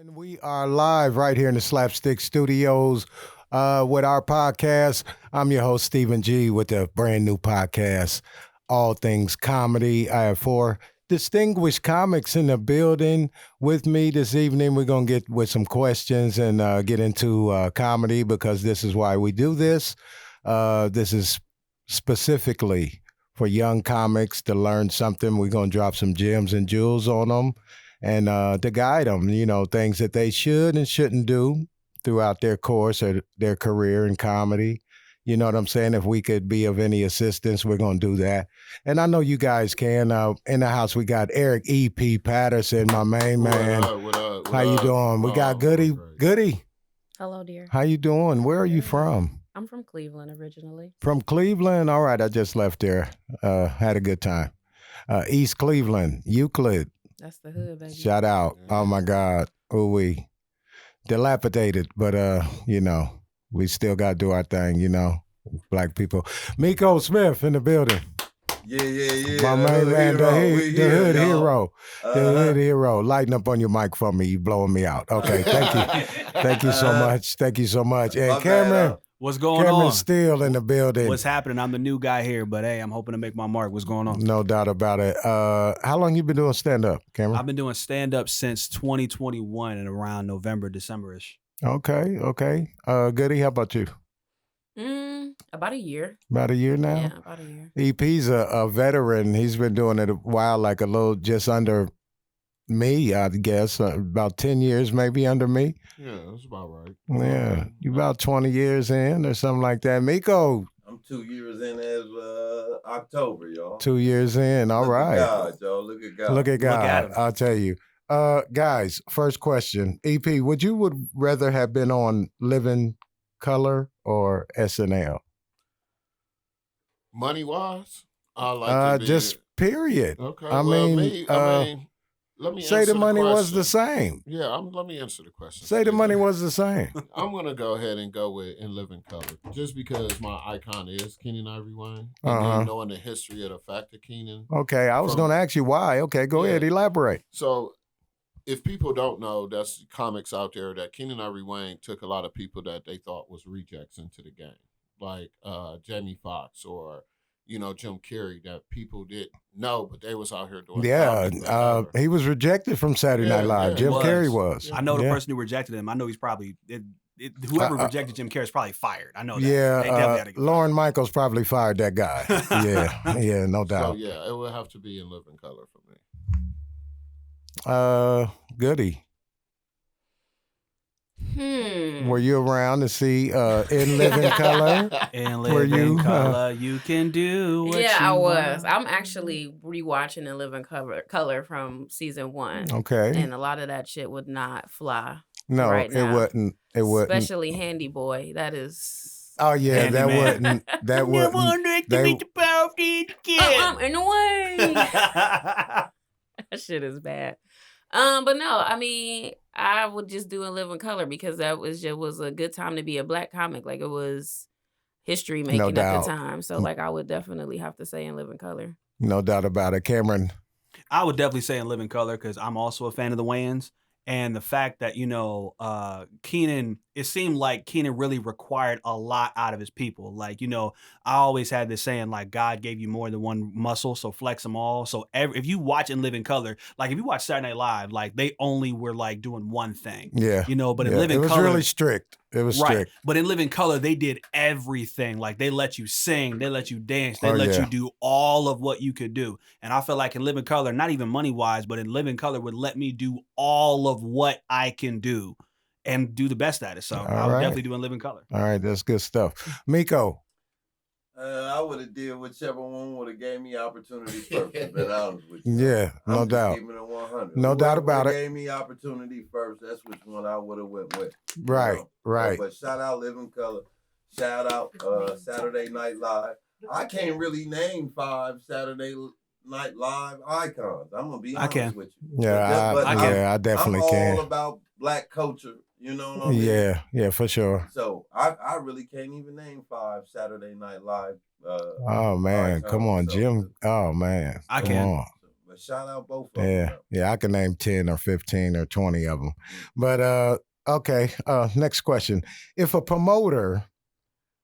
And we are live right here in the Slapstick Studios with our podcast. I'm your host, Stephen G, with a brand new podcast, All Things Comedy. I have four distinguished comics in the building with me this evening. We're going to get with some questions and get into comedy because this is why we do this. This is specifically for young comics to learn something. We're going to drop some gems and jewels on them and to guide them, things that they should and shouldn't do throughout their course or their career in comedy. You know what I'm saying? If we could be of any assistance, we're going to do that. And I know you guys can. In the house, we got Eric E.P. Patterson, my main man. What up? How you doing? We got Goodie. Goodie. Hello, dear. How you doing? Where are you from? I'm from Cleveland originally. From Cleveland? All right, I just left there. Had a good time. East Cleveland, Euclid. That's the hood, baby. Shout out. Oh, my God. Ooh-wee. Dilapidated, but, we still got to do our thing, black people. Meko Smith in the building. Yeah. My main man, the hood hero. Uh-huh. The hood hero. Lighten up on your mic for me. You blowing me out. Okay, thank you. Thank you so much. Thank you so much. And Cameron. What's going Cameron on? Steele in the building. What's happening? I'm the new guy here, but hey, I'm hoping to make my mark. What's going on? No doubt about it. How long you been doing stand-up, Cameron? I've been doing stand-up since 2021 and around November, December-ish. Okay. Goodie, how about you? About a year. About a year now? Yeah, about a year. EP's a veteran. He's been doing it a while, like a little just under me, I guess. About 10 years maybe under me. Yeah, that's about right. Yeah. You about 20 years in or something like that. Meko, I'm 2 years in as October, y'all. 2 years in. All right. Look at God, y'all. Look at God. Look at God. at him. I'll tell you. Guys, first question. EP, would rather have been on Living Color or SNL? Money wise, I like to be, just period. okay. I well, mean, let me say answer the money was the question. same. Yeah, let me answer the question. Say the money was the same. I'm gonna go ahead and go with In Living Color, just because my icon is Keenan Ivory Wayne, and then knowing the history of the fact of Keenan. Okay, I was going to ask you why. Okay, go ahead, elaborate. So, if people don't know, that's comics out there that Keenan Ivory Wayne took a lot of people that they thought was rejects into the game, like Jamie Foxx or Jim Carrey, that people didn't know, but they was out here doing. Yeah, he was rejected from Saturday Night Live. Jim Carrey was. I know the person who rejected him. I know he's probably whoever rejected Jim Carrey is probably fired. I know that. Yeah, They definitely had to get Lauren Michaels probably fired that guy. yeah, no doubt. So yeah, it would have to be In Living Color for me. Goodie. Were you around to see In Living Color? In Were Living you, Color, you can do what Yeah, you I was. want. I'm actually rewatching In Living Color from season 1. Okay. And a lot of that shit would not fly. No, right it now. wouldn't. It wouldn't. Especially Handy Boy. That is. Oh yeah, that Handyman. wouldn't. That wouldn't. Underestimate the power of the kid. In the way. That shit is bad. But no, I mean, I would just do In Living Color because that was a good time to be a black comic. Like, it was history making at doubt. the time. So, like, I would definitely have to say In Living Color. No doubt about it, Cameron. I would definitely say In Living Color because I'm also a fan of the Wayans. And the fact that, Keenan, it seemed like Keenan really required a lot out of his people. Like, I always had this saying, like, God gave you more than one muscle, so flex them all. So if you watch In Living Color, like if you watch Saturday Night Live, like they only were like doing one thing. Yeah. But in Yeah, Living it was Color. really strict. It was Right. strict. But in Living Color, they did everything. Like they let you sing, they let you dance, they Oh, let yeah. you do all of what you could do. And I feel like in Living Color, not even money wise, but in Living Color would let me do all of what I can do and do the best at it. So I would right. definitely do In Living Color. All right, that's good stuff. Meko. I would have did whichever one would have gave me opportunity first. To be honest with you. Yeah, no I'm just doubt. keeping it 100. No doubt Whoever about it. Gave me opportunity first. That's which one I would have went with. Right. But shout out Living Color. Shout out Saturday Night Live. I can't really name 5 Saturday Night Live icons. I'm gonna be I honest can. with you. Yeah, But I definitely I'm can. all about black culture. You know what I mean? Yeah, for sure. So I really can't even name 5 Saturday Night Live. Oh man, icons. come on, So, Jim. Oh man, I come can. on. But shout out both of them. Yeah, yeah, I can name 10 or 15 or 20 of them. But okay, next question. If a promoter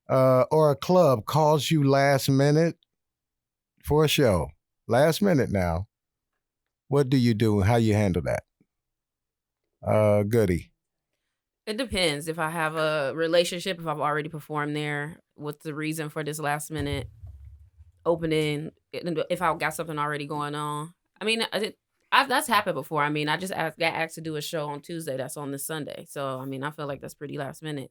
or a club calls you last minute for a show, last minute now, what do you do? How you handle that? Goodie. It depends. If I have a relationship, if I've already performed there, what's the reason for this last minute opening? If I got something already going on, I mean, that's happened before. I mean, I just got asked to do a show on Tuesday that's on this Sunday. So I mean, I feel like that's pretty last minute.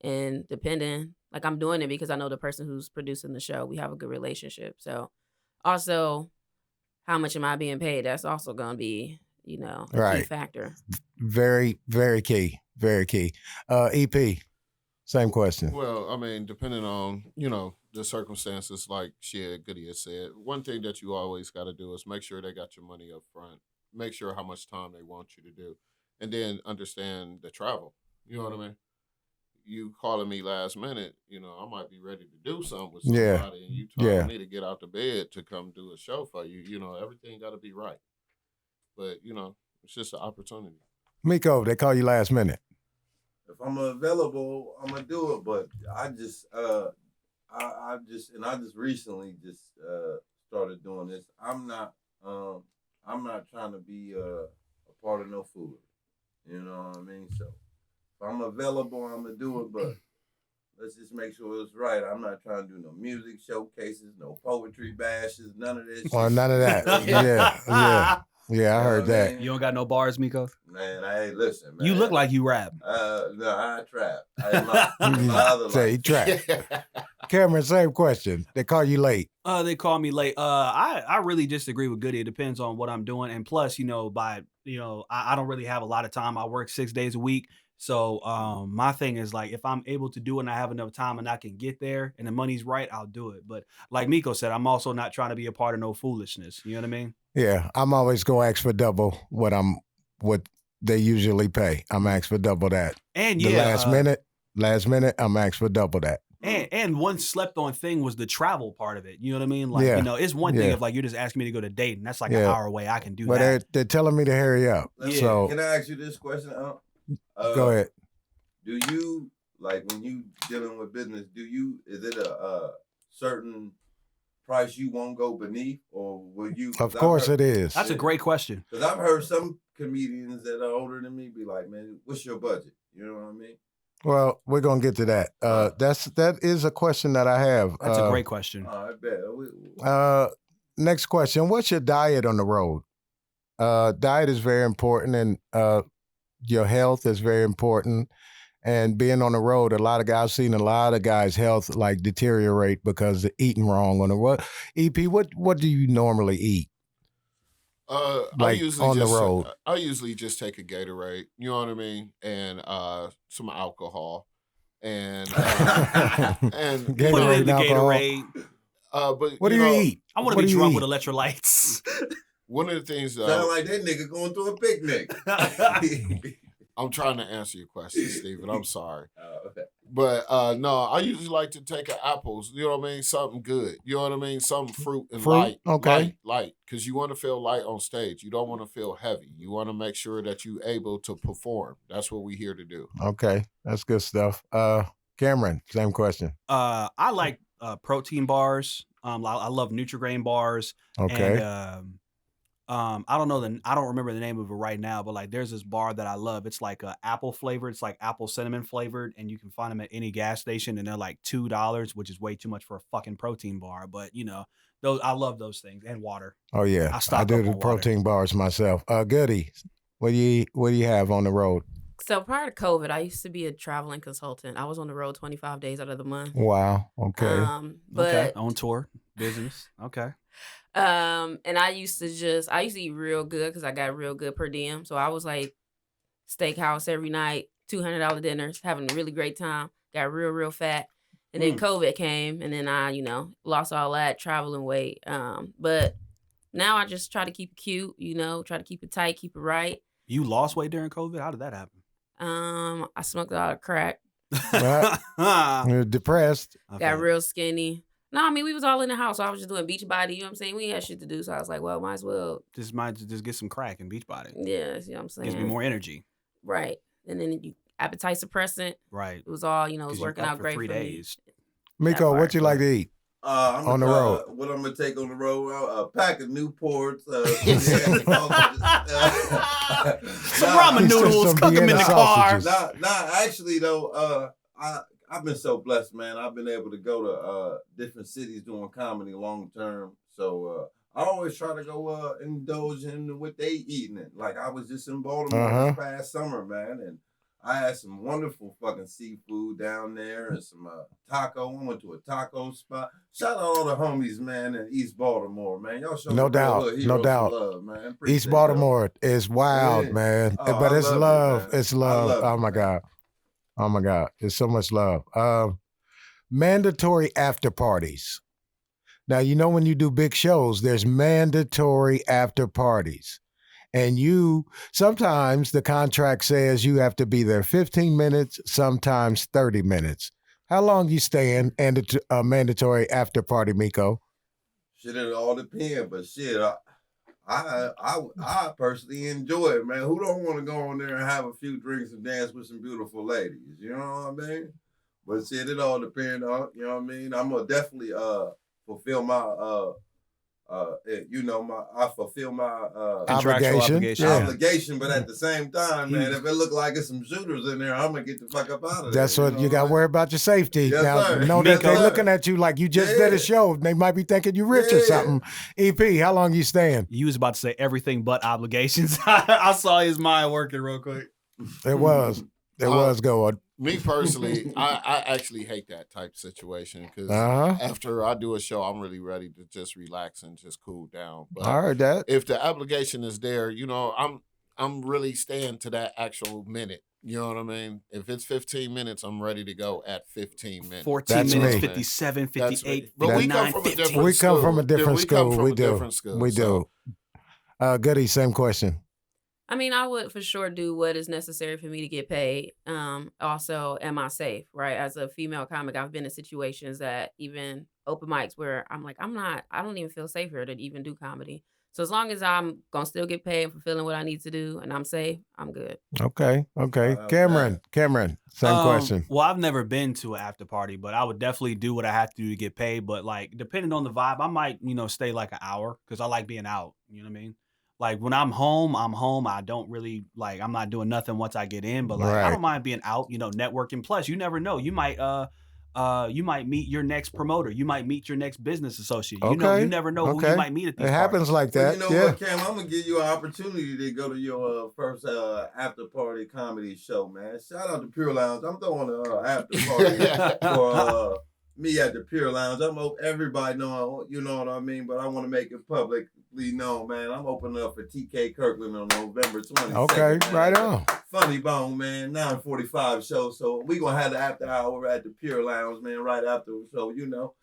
And depending, like I'm doing it because I know the person who's producing the show. We have a good relationship. So also, how much am I being paid? That's also going to be, a key factor. Very, very key. Very key. EP, same question. Well, I mean, depending on, the circumstances, like Goodie has said, one thing that you always got to do is make sure they got your money up front. Make sure how much time they want you to do. And then understand the travel. You know what I mean? You calling me last minute, I might be ready to do something with somebody, and you telling me to get out the bed to come do a show for you. Everything got to be right. But it's just an opportunity. Meko, they call you last minute. If I'm available, I'm gonna do it. But I just recently started doing this. I'm not trying to be a part of no foolery. You know what I mean? So if I'm available, I'm gonna do it. But let's just make sure it's right. I'm not trying to do no music showcases, no poetry bashes, none of this. Well, none of that. Yeah, I heard that. You don't got no bars, Meko? Man, listen, man. You look like you rap. No, I trap. My other Say he trap. Cameron, same question. They call you late. They call me late. I really disagree with Goodie. It depends on what I'm doing. And plus, I don't really have a lot of time. I work 6 days a week. So my thing is like, if I'm able to do it and I have enough time and I can get there and the money's right, I'll do it. But like Meko said, I'm also not trying to be a part of no foolishness. You know what I mean? Yeah, I'm always gonna ask for double what they usually pay. I'm asked for double that. And the last minute, I'm asked for double that. And one slept on thing was the travel part of it. You know what I mean? Like, it's one thing if like you're just asking me to go to date and that's like an hour away. I can do that. But they're telling me to hurry up. So can I ask you this question? Go ahead. Do you, like, when you dealing with business, is it a certain price you won't go beneath, or will you? Of course it is. That's a great question. Because I've heard some comedians that are older than me be like, man, what's your budget? You know what I mean? Well, we're gonna get to that. That is a question that I have. That's a great question. I bet. Next question. What's your diet on the road? Diet is very important, and your health is very important. And being on the road, I've seen a lot of guys' health like deteriorate because they're eating wrong on the road. EP, what do you normally eat? I usually just take a Gatorade, you know what I mean, and some alcohol, and Gatorade, Gatorade. But what do you eat? I want to be drunk with electrolytes. One of the things sound like that nigga going through a picnic. I'm trying to answer your question, Steven. I'm sorry. Okay. But no, I usually like to take apples. You know what I mean? Something good. You know what I mean? Something fruit and light. Okay. Light. Because you want to feel light on stage. You don't want to feel heavy. You want to make sure that you're able to perform. That's what we're here to do. Okay. That's good stuff. Cameron, same question. I like protein bars. I love Nutri-Grain bars. Okay. And, I don't remember the name of it right now, but like there's this bar that I love. It's like apple flavored. It's like apple cinnamon flavored, and you can find them at any gas station, and they're like $2, which is way too much for a fucking protein bar. But those I love those things, and water. Oh yeah, I do the protein bars myself. Goodie, what do you have on the road? So prior to COVID, I used to be a traveling consultant. I was on the road 25 days out of the month. Wow. Okay. But on tour business. Okay. And I used to eat real good because I got real good per diem. So I was like steakhouse every night, $200 dinners, having a really great time. Got real fat. And then COVID came, and then I, lost all that traveling weight. But now I just try to keep it cute, try to keep it tight, keep it right. You lost weight during COVID? How did that happen? I smoked a lot of crack. You're depressed. Got real skinny. No, I mean, we was all in the house. So I was just doing beach body. You know what I'm saying? We ain't had shit to do. So I was like, well, might as well. Just get some crack and beach body. Yeah, you know what I'm saying? Gives me more energy. Right. And then you appetite suppressant. Right. It was all, it was working out great for 3 days. me. Meko, what you like to eat? On the road. What I'm gonna take on the road? A pack of Newports. Some ramen noodles. Cook them in the car. Actually though, I've been so blessed, man. I've been able to go to different cities doing comedy long term. So I always try to go indulge in what they eating. Like I was just in Baltimore this past summer, man, and I had some wonderful fucking seafood down there and some taco. I went to a taco spot. Shout out all the homies, man, in East Baltimore, man. Y'all show No doubt, no doubt. Love, man. Appreciate East Baltimore is wild, man. Oh, but it's love. It's love. Oh my God. Oh my God. It's so much love. Mandatory after parties. Now, when you do big shows, there's mandatory after parties. And sometimes the contract says you have to be there 15 minutes, sometimes 30 minutes. How long you staying and a mandatory after party, Meko? Shit, it all depends, but shit, I personally enjoy it, man. Who don't want to go on there and have a few drinks and dance with some beautiful ladies? You know what I mean? But shit, it all depends on, you know what I mean? I'm gonna definitely fulfill my I fulfill my obligation, but at the same time, man, if it look like it's some shooters in there, I'm gonna get the fuck up out of there. That's what you got to worry about your safety. Yes, now, sir. know that they're looking at you like you just did a show. They might be thinking you rich or something. EP, how long you staying? You was about to say everything but obligations. I saw his mind working real quick. It was going. Me personally, I actually hate that type situation because after I do a show, I'm really ready to just relax and just cool down. But I heard that. If the obligation is there, I'm really staying to that actual minute. You know what I mean? If it's 15 minutes, I'm ready to go at 15 minutes. 14 That's minutes, me. 57, 58, But we come 59, from a 50. different We come from a school. different school. We do. Different school. We do. Goodie, same question. I mean, I would for sure do what is necessary for me to get paid. Also, am I safe, right? As a female comic, I've been in situations that even open mics where I'm like, I don't even feel safe here to even do comedy. So as long as I'm going to still get paid and fulfilling what I need to do and I'm safe, I'm good. Okay. Cameron, same question. Well, I've never been to an after party, but I would definitely do what I have to do to get paid. But like, depending on the vibe, I might, stay like an hour because I like being out. You know what I mean? Like when I'm home. I don't really I'm not doing nothing once I get in, but I don't mind being out, networking. Plus, you never know. You might meet your next promoter. You might meet your next business associate. You never know who you might meet at these It happens like that. Well, you know what, Cam? I'm gonna give you an opportunity to go to your first after party comedy show, man. Shout out to Pure Lounge. I'm throwing an after party for me at the Pure Lounge. I'm everybody know, you know what I mean, but I want to make it publicly known, man. I'm opening up for TK Kirkland on November 22nd. Okay, man. right on. Funny Bone, man, 9:45 show. So we gonna have the after hour at the Pure Lounge, man, right after the show,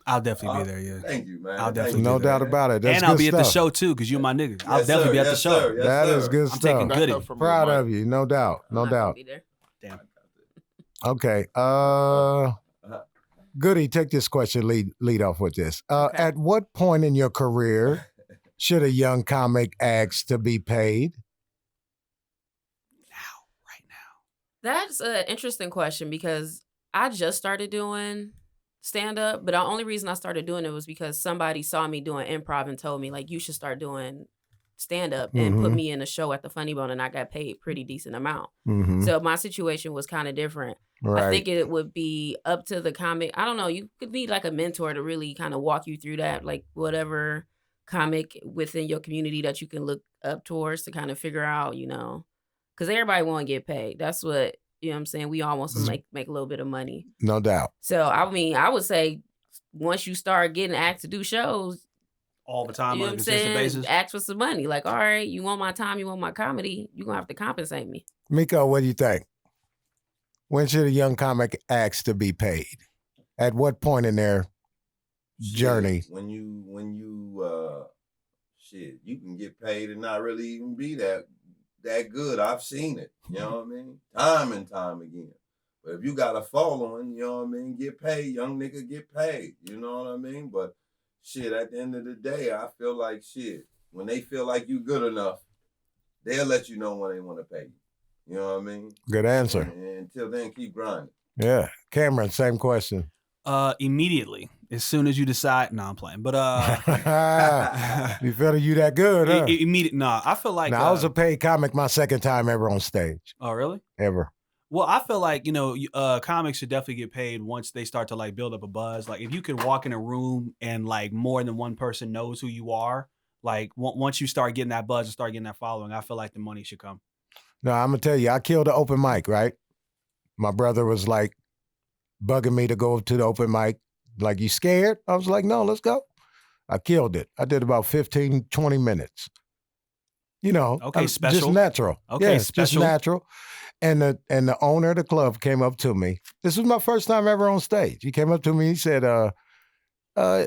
I'll definitely be there, yeah. Thank you, man. I'll definitely no doubt about it. That's and I'll good be stuff. at the show too, because you're my nigga. I'll definitely be at the show. Sir, yes, That sir. is good I'm stuff. taking Goodie. Proud of you, no doubt. No I'm not gonna doubt. be there. Damn. Okay. Goodie, take this question, lead off with this. Okay. At what point in your career should a young comic ask to be paid? Right now. That's an interesting question because I just started doing stand-up, but the only reason I started doing it was because somebody saw me doing improv and told me, like, you should start doing stand-up and put me in a show at the Funny Bone, and I got paid pretty decent amount. Mm-hmm. So my situation was kind of different. Right. I think it would be up to the comic. I don't know. You could need like a mentor to really kind of walk you through that, like whatever comic within your community that you can look up towards to kind of figure out, because everybody want to get paid. That's what, you know what I'm saying? We all want to make a little bit of money. No doubt. So, I mean, I would say once you start getting asked to do shows, all the time you know on what a I'm consistent saying? basis. Ask for some money. Like, all right, you want my time, you want my comedy, you're going to have to compensate me. Meko, what do you think? When should a young comic ask to be paid? At what point in their journey? When you you can get paid and not really even be that good. I've seen it. You know what I mean? Time and time again. But if you got a following, you know what I mean, get paid, young nigga get paid. You know what I mean? But shit, at the end of the day, I feel like shit. When they feel like you good enough, they'll let you know when they want to pay you. You know what I mean? Good answer. And until then, keep grinding. Yeah. Cameron, same question. Immediately, as soon as you decide. No, I'm playing. But You feel you that good, huh? Immediate. No, I feel like Now, I was a paid comic my second time ever on stage. Oh, really? Ever. Well, I feel like, comics should definitely get paid once they start to like build up a buzz. Like if you can walk in a room and like more than one person knows who you are, like once you start getting that buzz and start getting that following, I feel like the money should come. No, I'm gonna tell you, I killed the open mic, right? My brother was like bugging me to go to the open mic. Like, you scared? I was like, no, let's go. I killed it. I did about 15, 20 minutes. Okay, special. Just natural. Okay, special. Just special. natural. And the owner of the club came up to me. This was my first time ever on stage. He came up to me. He said, that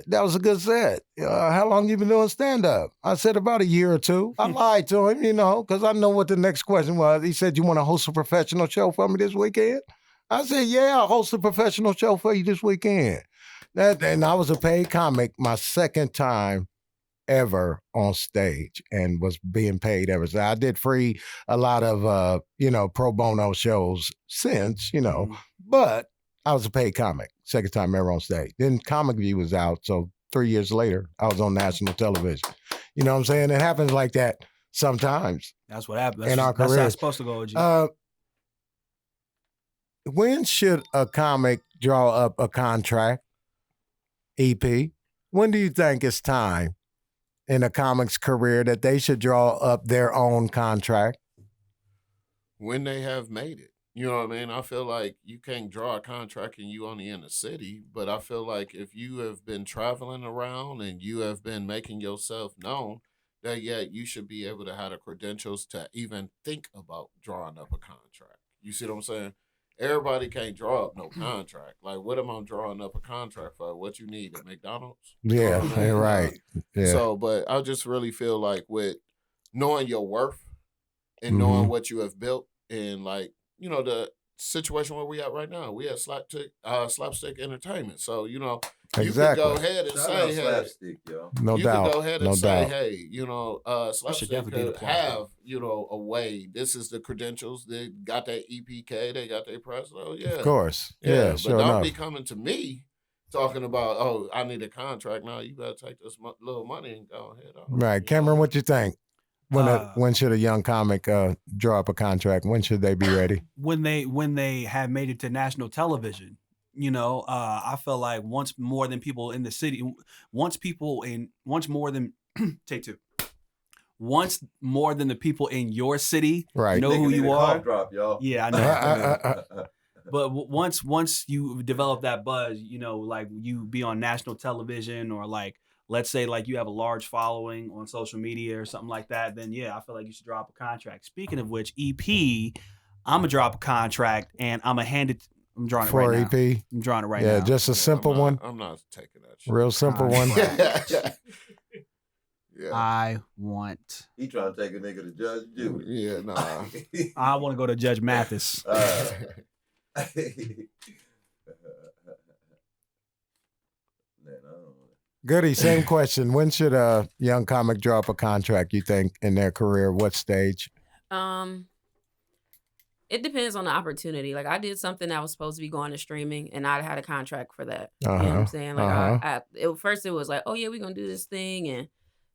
was a good set. How long you been doing stand-up? I said, about a year or two. I lied to him, because I know what the next question was. He said, you want to host a professional show for me this weekend? I said, yeah, I'll host a professional show for you this weekend. And I was a paid comic my second time ever on stage and was being paid ever. So I did a lot of, pro bono shows since, but I was a paid comic, second time ever on stage. Then Comic View was out. So 3 years later, I was on national television. You know what I'm saying? It happens like that sometimes. That's what happens. In our That's career. how it's supposed to go, OG. When should a comic draw up a contract, EP? When do you think it's time in a comic's career that they should draw up their own contract? When they have made it. You know what I mean? I feel like you can't draw a contract and you only in the city, but I feel like if you have been traveling around and you have been making yourself known, that you should be able to have the credentials to even think about drawing up a contract. You see what I'm saying? Everybody can't draw up no contract. Like, what am I drawing up a contract for? What you need at McDonald's? Yeah, right. Yeah. So, but I just really feel like with knowing your worth and knowing what you have built and like, the situation where we at right now, we at slapstick entertainment. So, you exactly. could go ahead and Shout say, out hey, slapstick, yo. No you doubt. could go ahead and No say, doubt. hey, slapstick definitely be could the platform. have, a way. This is the credentials. They got that EPK. They got their press. So, yeah. Of course. Yeah, Yeah, but sure don't enough. be coming to me talking about, oh, I need a contract. Now you better take this little money and go ahead. Right. Cameron, what you think? When should a young comic draw up a contract? When should they be ready? When they have made it to national television, I feel like once more than people in the city, once more than take two. Once more than the people in your city Right. know who you are. Drop, y'all. Yeah, I know. But once you develop that buzz, like you be on national television or like, let's say like you have a large following on social media or something like that, then yeah, I feel like you should drop a contract. Speaking of which, EP, I'm gonna drop a contract and I'm gonna hand it. I'm drawing it For right EP? now. I'm drawing it right now. Yeah, just a simple one. I'm not taking that shit. Real simple one. Yeah. I want. He trying to take a nigga to Judge Judy. Yeah, nah. I want to go to Judge Mathis. Goodie, same question. When should a young comic draw up a contract, you think, in their career? What stage? It depends on the opportunity. Like, I did something that was supposed to be going to streaming, and I had a contract for that. You know what I'm saying? Like, first it was like, oh yeah, we're gonna do this thing, and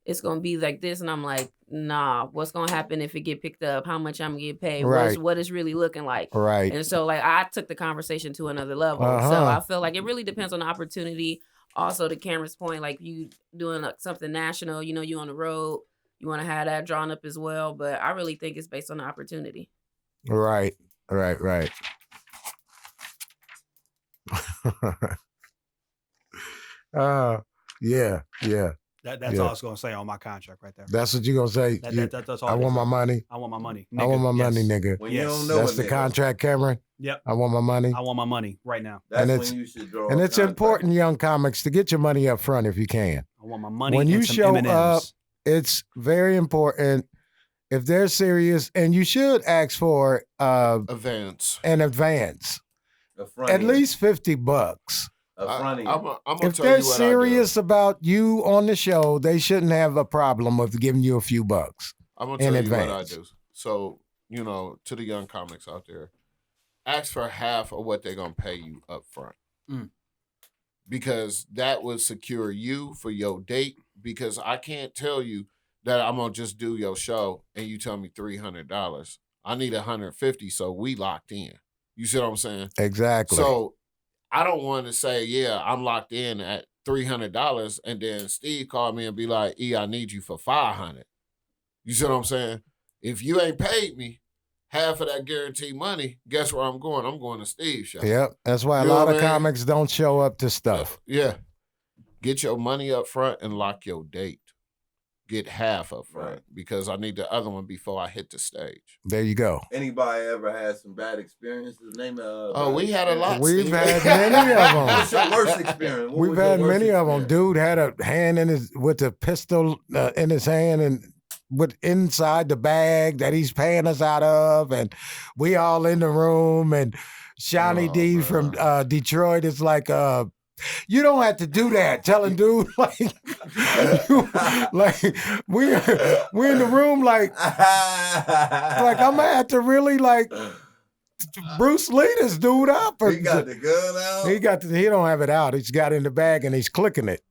it's gonna be like this, and I'm like, nah, what's gonna happen if it get picked up? How much I'm gonna get paid? Right. What it's really looking like? Right. And so, like, I took the conversation to another level. So I feel like it really depends on the opportunity. Also, to Cameron's point, like, you doing like something national, you on the road, you want to have that drawn up as well. But I really think it's based on the opportunity. Right. Yeah. That's all I was gonna say on my contract right there. That's what you gonna say. That's all. I want my money. I want my money. I want my money, nigga. When you Yes. don't know That's a the nigga, contract, Cameron. Yep. I want my money. I want my money right now. That's And when you should draw. And a it's contract. important, young comics, to get your money up front if you can. I want my money. When and you some show M&Ms. up, it's very important. If they're serious, and you should ask for Advance. an advance. at least $50. I'm gonna If tell they're you what serious about you on the show, they shouldn't have a problem with giving you a few bucks. I'm gonna tell you what I do. So, to the young comics out there, ask for half of what they're gonna pay you up front. Because that will secure you for your date. Because I can't tell you that I'm gonna just do your show and you tell me $300. I need $150, so we locked in. You see what I'm saying? Exactly. So I don't want to say, yeah, I'm locked in at $300, and then Steve called me and be like, I need you for $500. You see what I'm saying? If you ain't paid me half of that guaranteed money, guess where I'm going? I'm going to Steve's show. Yep. That's why a lot of comics don't show up to stuff. Yeah. Get your money up front and lock your date. Get half up front because I need the other one before I hit the stage. There you go. Anybody ever had some bad experiences? Name we had a lot. We've had many of them. What's your worst experience? We've had many of them. Dude had a hand with a pistol in his hand and with inside the bag that he's paying us out of, and we all in the room. And Shawnee D from Detroit is like, you don't have to do that. Telling dude like we're in the room like I'm gonna have to really like Bruce Lee this dude up. He got the gun out. He don't have it out. He's got it in the bag and he's clicking it.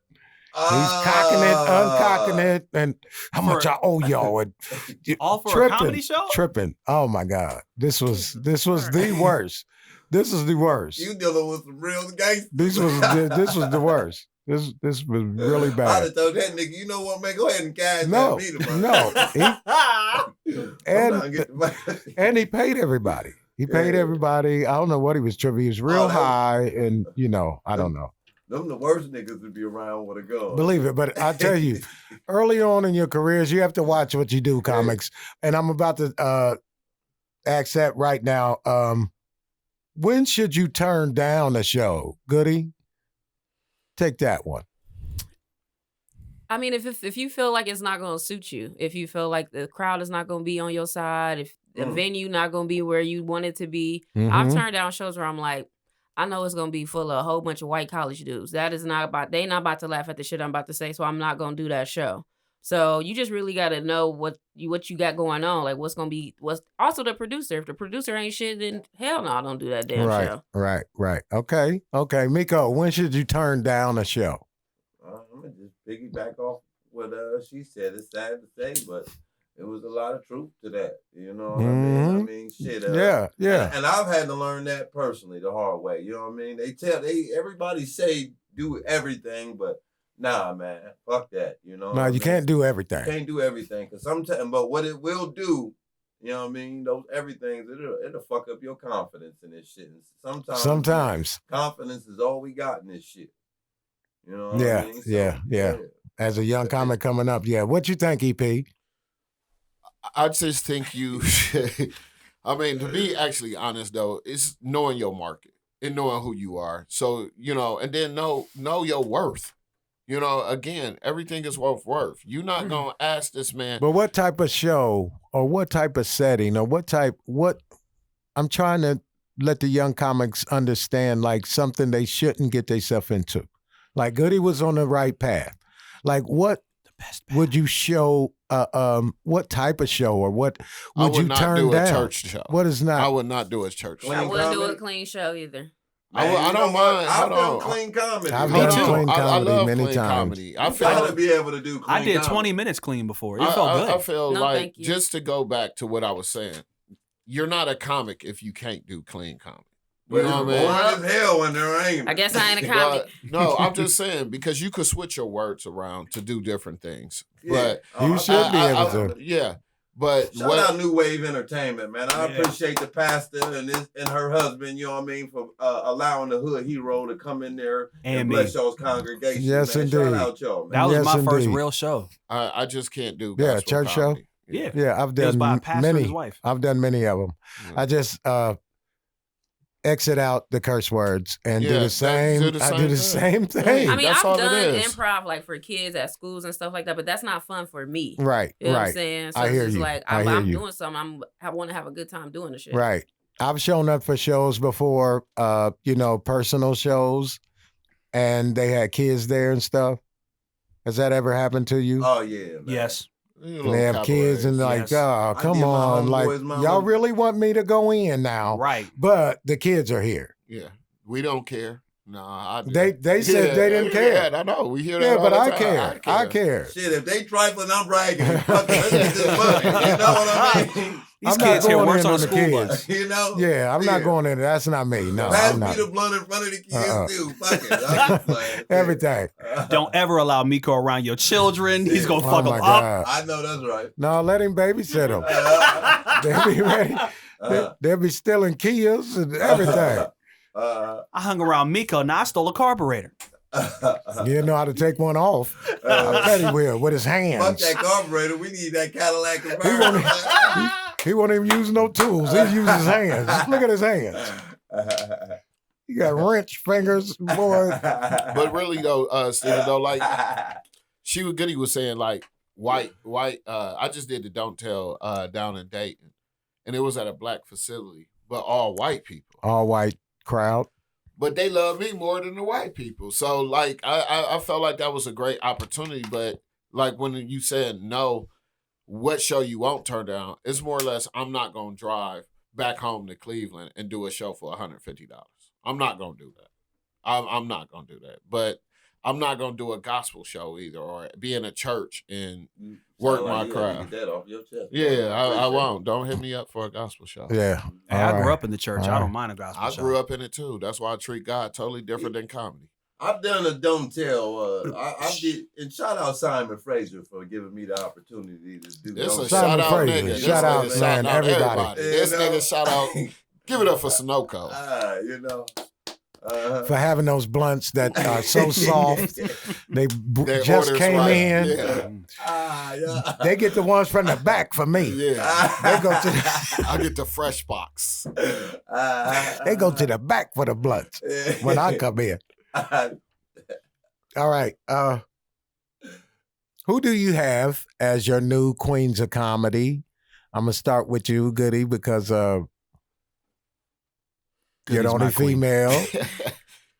He's cocking it, uncocking it, and how much I owe y'all? And all for a comedy show? Tripping. Oh my God. This was the worst. This is the worst. You dealing with some real gangsters. This was the worst. This was really bad. I'd have told that nigga, you know what, man, go ahead and cash that meter. And he paid everybody. He paid everybody. I don't know what he was tripping. He was real high, and I don't know. Them the worst niggas to be around with a gun. Believe it, but I tell you, early on in your careers, you have to watch what you do, comics. And I'm about to ask that right now. When should you turn down a show? Goodie? Take that one. I mean, if you feel like it's not going to suit you, if you feel like the crowd is not going to be on your side, if the venue not going to be where you want it to be, I've turned down shows where I'm like, I know it's going to be full of a whole bunch of white college dudes. That is not about, they not about to laugh at the shit I'm about to say, so I'm not going to do that show. So you just really got to know what you got going on, like what's also the producer. If the producer ain't shit, then hell no, don't do that damn show. Right. Okay. Meko, when should you turn down a show? I'm going to just piggyback off what she said. It's sad to say, but it was a lot of truth to that. You know what I mean? I mean, shit. Yeah. And I've had to learn that personally the hard way. You know what I mean? Everybody say do everything, but nah, man, fuck that. You know? No, you can't do everything. You can't do everything. But what it will do, you know what I mean? Those everything, it'll fuck up your confidence in this shit. And sometimes confidence is all we got in this shit. You know what I mean? Yeah. As a young comic coming up, what you think, EP? I just think you should, I mean, to be actually honest though, it's knowing your market and knowing who you are. So, and then know your worth. Again, everything is worth. You're not going to ask this man. But what type of show or what type of setting or what I'm trying to let the young comics understand, like something they shouldn't get themselves into. Like Goodie was on the right path. Like what would you show, what type of show or what would you turn down? I would not do a church show. What is not? I would not do a church show. I wouldn't do a clean show either. I don't mind. I've done clean comedy. I've done clean comedy I love many clean times. Comedy. I gotta be able to do clean I did comedy. 20 minutes clean before. It felt good. I feel No, like, thank you. just to go back to what I was saying, you're not a comic if you can't do clean comedy. You know what I mean? As hell when there ain't. I guess I ain't a comic. No, I'm just saying, because you could switch your words around to do different things. Yeah. But You should be able to. Yeah. But Shout out New Wave Entertainment, man. I appreciate the pastor and her husband, you know what I mean, for allowing the Hood Hero to come in there and bless y'all's congregation. Yes, man. indeed. Shout out y'all, man. That was my first indeed. real show. I just can't do church comedy. show. Yeah. I've It was by a done pastor and many. his wife. I've done many of them. Yeah. I just exit out the curse words and do Yeah, the same. I do the same thing. I mean, That's all I've it done is. improv like for kids at schools and stuff like that, but that's not fun for me. Right. You know what I'm saying? So I it's hear just you. like I hear I'm you. doing something. I want to have a good time doing the shit. Right. I've shown up for shows before, personal shows, and they had kids there and stuff. Has that ever happened to you? Oh yeah, man. Yes. And they have kids and like, Yes. oh, I come give my on. Like, homeboys my y'all little- really want me to go in now. Right. But the kids are here. Yeah, we don't care. No, I do. They said they didn't care. Yeah, I know. We hear that Yeah, all but the I time. care. I care. Shit, if they trifling, I'm bragging. Fuck it, let's get this money. You know what I mean? These I'm not kids here going worse in on on the the school kids. bus. You know? Yeah, I'm not going in. That's not me. No, Pass I'm me not. the blunt in front of the kids Uh-uh. too. Fuck it. I'm just playing. Everything. Don't ever allow Meko around your children. He's gonna Oh fuck my them up. God. I know that's right. No, let him babysit them. They'll be ready. They'll be stealing Kias and everything. I hung around Meko. Now I stole a carburetor. You know how to take one off. I bet he will with his Fuck hands. that carburetor. We need that Cadillac won't- converter. He won't even use no tools. He uses his hands. Just look at his hands. He got wrench fingers, boy. But really though, Steven, though, like Goodie was saying, like white. I just did the Don't Tell down in Dayton, and it was at a black facility, but all white people. All white crowd. But they love me more than the white people. So like I felt like that was a great opportunity. But like when you said no, what show you won't turn down, it's more or less I'm not gonna drive back home to Cleveland and do a show for $150. I'm not gonna do that. I'm not gonna do that. But I'm not gonna do a gospel show either, or be in a church and work my craft. Get that off your chest. Yeah, I won't. Don't hit me up for a gospel show. Yeah. Hey, All I right. grew up in the church. All I right. don't mind a gospel I show. grew up in it too. That's why I treat God totally different than comedy. I've done a Don't Tell. I did, and shout out Simon Fraser for giving me the opportunity to do This Don't a Tell. Simon shout out Fraser. nigga. This Shout out, nigga man, shouting out everybody. This You nigga know? shout out. Give it up for Sunoco. You know. For having those blunts that are so soft. They Their just orders came right. in. Yeah. Yeah. They get the ones from the back for me. Yeah. They go to I get the fresh box. they go to the back for the blunts when I come in. All right. Who do you have as your new queens of comedy? I'm gonna start with you, Goodie, because you're Goodie's the only my queen. female.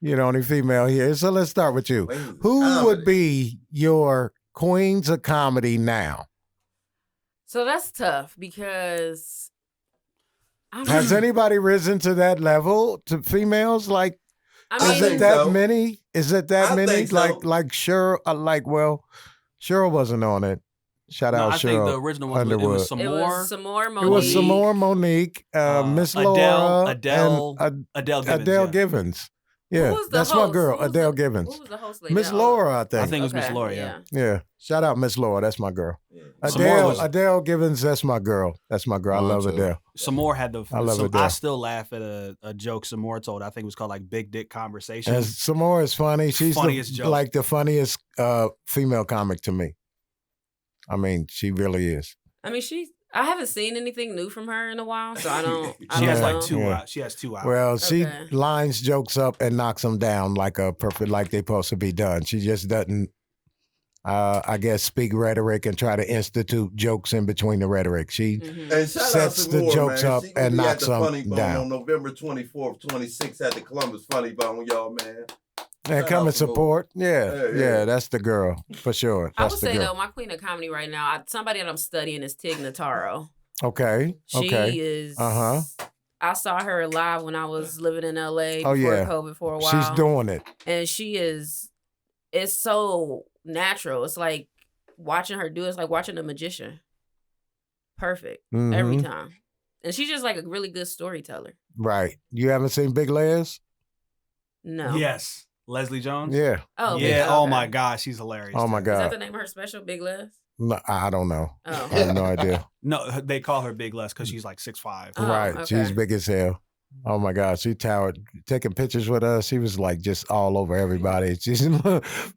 You're the only female here. So let's start with you. Queens of Who would comedy. be your queens of comedy now? So that's tough because I don't Has know. anybody risen to that level to females? Like, I I is mean, it think that so. many? Is it that I many? think so. Like Cheryl, Cheryl wasn't on it. Shout No, out I think Cheryl. the original one Underwood. was it Samore, was some more It was some more Monique, Miss Laura, Adele and Adele Givens. Adele yeah. Givens. Who Yeah, was the that's my host? girl, Who was Adele the- Givens. Who was the host lady? Miss Oh, Laura, I I think. think it was Miss okay, Laura, yeah. Yeah, shout out Miss Laura. That's my girl. Yeah. Samore was- Adele Givens. That's my girl. That's my girl. I Mine love too. Adele. Samore had the. I love some, Adele. I still laugh at a joke Samore told. I think it was called like Big Dick Conversation. And Samora is funny. She's Funniest joke. like the funniest female comic to me. I mean, she really is. I mean, I haven't seen anything new from her in a while, so I don't. I She don't has know. like two. Yeah. She has 2 hours. Well, she Okay. lines jokes up and knocks them down like a perfect, like they're supposed to be done. She just doesn't, I guess, speak rhetoric and try to institute jokes in between the rhetoric. She Mhm. And shout Sets out the some more, jokes man. up She gonna and be knocks at the them Funny Bone down. on November 24th, 26th at the Columbus Funny Bone, y'all, man. and Shout come out and some more. support. Yeah, Yeah, yeah, yeah. that's the girl for sure. I That's would the say girl. though, my queen of comedy right now, somebody that I'm studying is Tig Notaro. Okay, She okay. is. Uh-huh. I saw her live when I was living in LA Oh, before yeah. COVID for a while. She's doing it. and she is. It's so natural. It's like watching her do. It's like watching a magician. Perfect every Mhm. time, and she's just like a really good storyteller. Right. You haven't seen Big Les? No. Yes, Leslie Jones. Yeah. Oh. Yeah. okay. Oh my God, she's hilarious. Oh my Is that God. the name of her special, Big Les? No, I don't know. Oh. I have no idea. No, they call her Big Les because she's like 6'5". Oh, Right. okay. She's big as hell. Oh my God. She towered taking pictures with us. She was like just all over everybody. She's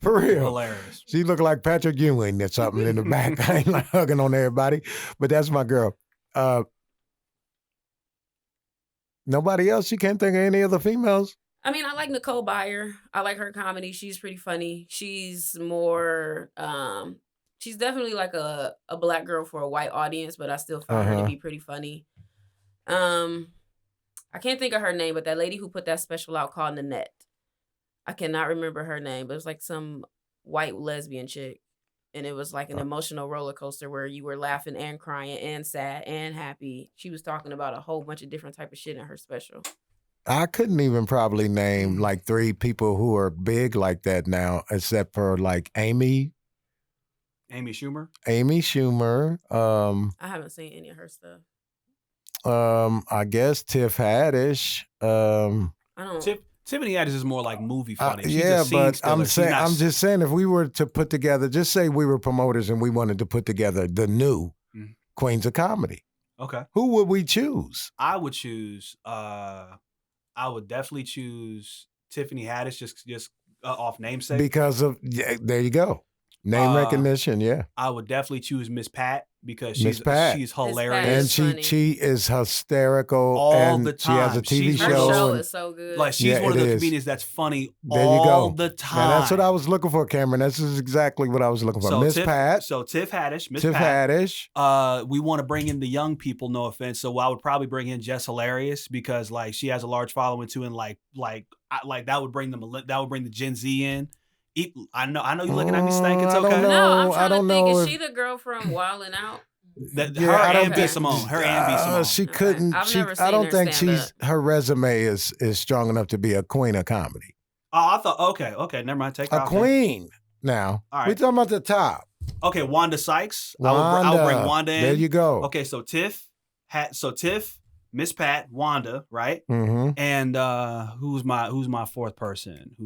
for real. Hilarious. She looked like Patrick Ewing or something in the back. I ain't like hugging on everybody. But that's my girl. Nobody else? You can't think of any other females? I mean, I like Nicole Byer. I like her comedy. She's pretty funny. She's more she's definitely like a black girl for a white audience, but I still find her to Uh-huh. be pretty funny. I can't think of her name, but that lady who put that special out called Nanette. I cannot remember her name, but it was like some white lesbian chick. And it was like an emotional roller coaster where you were laughing and crying and sad and happy. She was talking about a whole bunch of different type of shit in her special. I couldn't even probably name like 3 people who are big like that now, except for like Amy Schumer. I haven't seen any of her stuff. I guess Tiff Haddish. I don't. Tiffany Haddish is more like movie funny. She's yeah, a scene but stealer. I'm just saying, if we were to put together, just say we were promoters and we wanted to put together the new Queens of Comedy. Okay. Who would we choose? I would definitely choose Tiffany Haddish just off namesake. Because of there you go. Name recognition, yeah. I would definitely choose Miss Pat because Miss Pat. she's hilarious. And she is hysterical all the time. She has a TV Her show. show is so good. Like she's one of the comedians that's funny all the time. And that's what I was looking for, Cameron. This is exactly what I was looking for. So Miss Pat. So Tiff Haddish, Miss Tiff Pat. Haddish. We want to bring in the young people, no offense. So I would probably bring in Jess Hilarious because like she has a large following too, and like that would bring the Gen Z in. I know you're looking at me stank. It's okay. No, I'm trying to think. Is she the girl from Wildin' Out? Her and B. Simone. She couldn't. I've never seen I don't her think stand her resume is strong enough to be a queen of comedy. Oh, I thought okay, never mind. Take her a off queen. Now all right. we're talking about the top. Okay, Wanda Sykes. I would bring Wanda in. There you go. Okay, so Tiff, Miss Pat, Wanda, right? Mm-hmm. And who's my fourth person?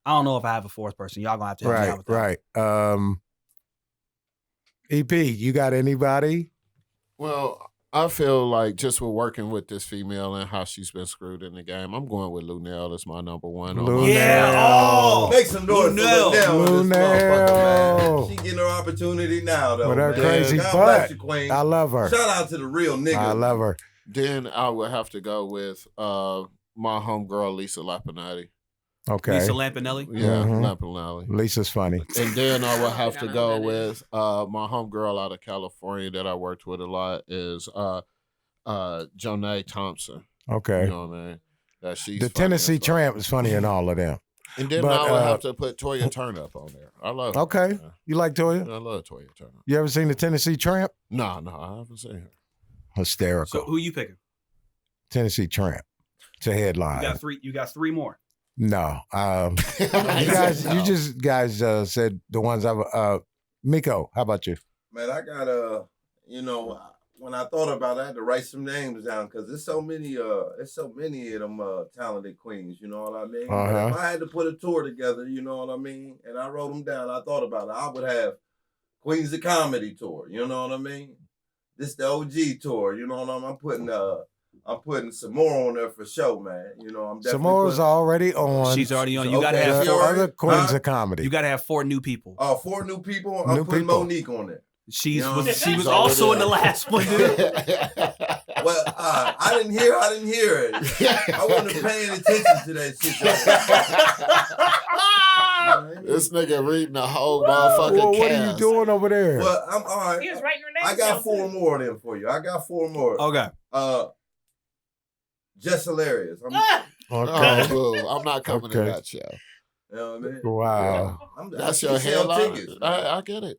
I don't know if I have a fourth person. Y'all gonna have to help me out with that. Right. EP, you got anybody? Well, I feel like just with working with this female and how she's been screwed in the game, I'm going with Lunel as my number one. Make some noise for Lunel. She getting her opportunity now, though. With her crazy butt. I love her. Shout out to the real nigga. I love her. Then I would have to go with my homegirl, Lisa Lapinati. Okay. Lisa Lampanelli? Yeah, Lampanelli. Lisa's funny. And then I would have to go with my homegirl out of California that I worked with a lot is Jonae Thompson. Okay. You know what I mean? She's the Tennessee Tramp is funny in all of them. And then I would have to put Toya Turner up on there. I love her. Okay. You like Toya? I love Toya Turner. You ever seen the Tennessee Tramp? No, I haven't seen her. Hysterical. So who you picking? Tennessee Tramp. It's a headline. You got three more. No. You guys said the ones Meko, how about you? Man, I got when I thought about it, I had to write some names down because there's so many of them talented queens, you know what I mean? Uh-huh. If I had to put a tour together, you know what I mean, and I wrote them down, I thought about it, I would have Queens of Comedy tour, you know what I mean? This the OG tour, you know what I mean? I'm putting some more on there for sure, man. You know, I'm definitely Samoa's already on. She's already on. You gotta have four other Queens of Comedy. You gotta have 4 new people. Oh, 4 new people? I'm putting Monique on there. She was also in the last one, dude. Well, I didn't hear it. I wasn't paying attention to that shit. This nigga reading the whole motherfucking What cast. are you doing over there? Well, I'm all right. He was writing your name. I got 4 more of them for you. I got 4 more. Okay. Just hilarious. Okay. Oh, boo. I'm not coming to that show. You know what I mean? Wow. That's your headline. I get it.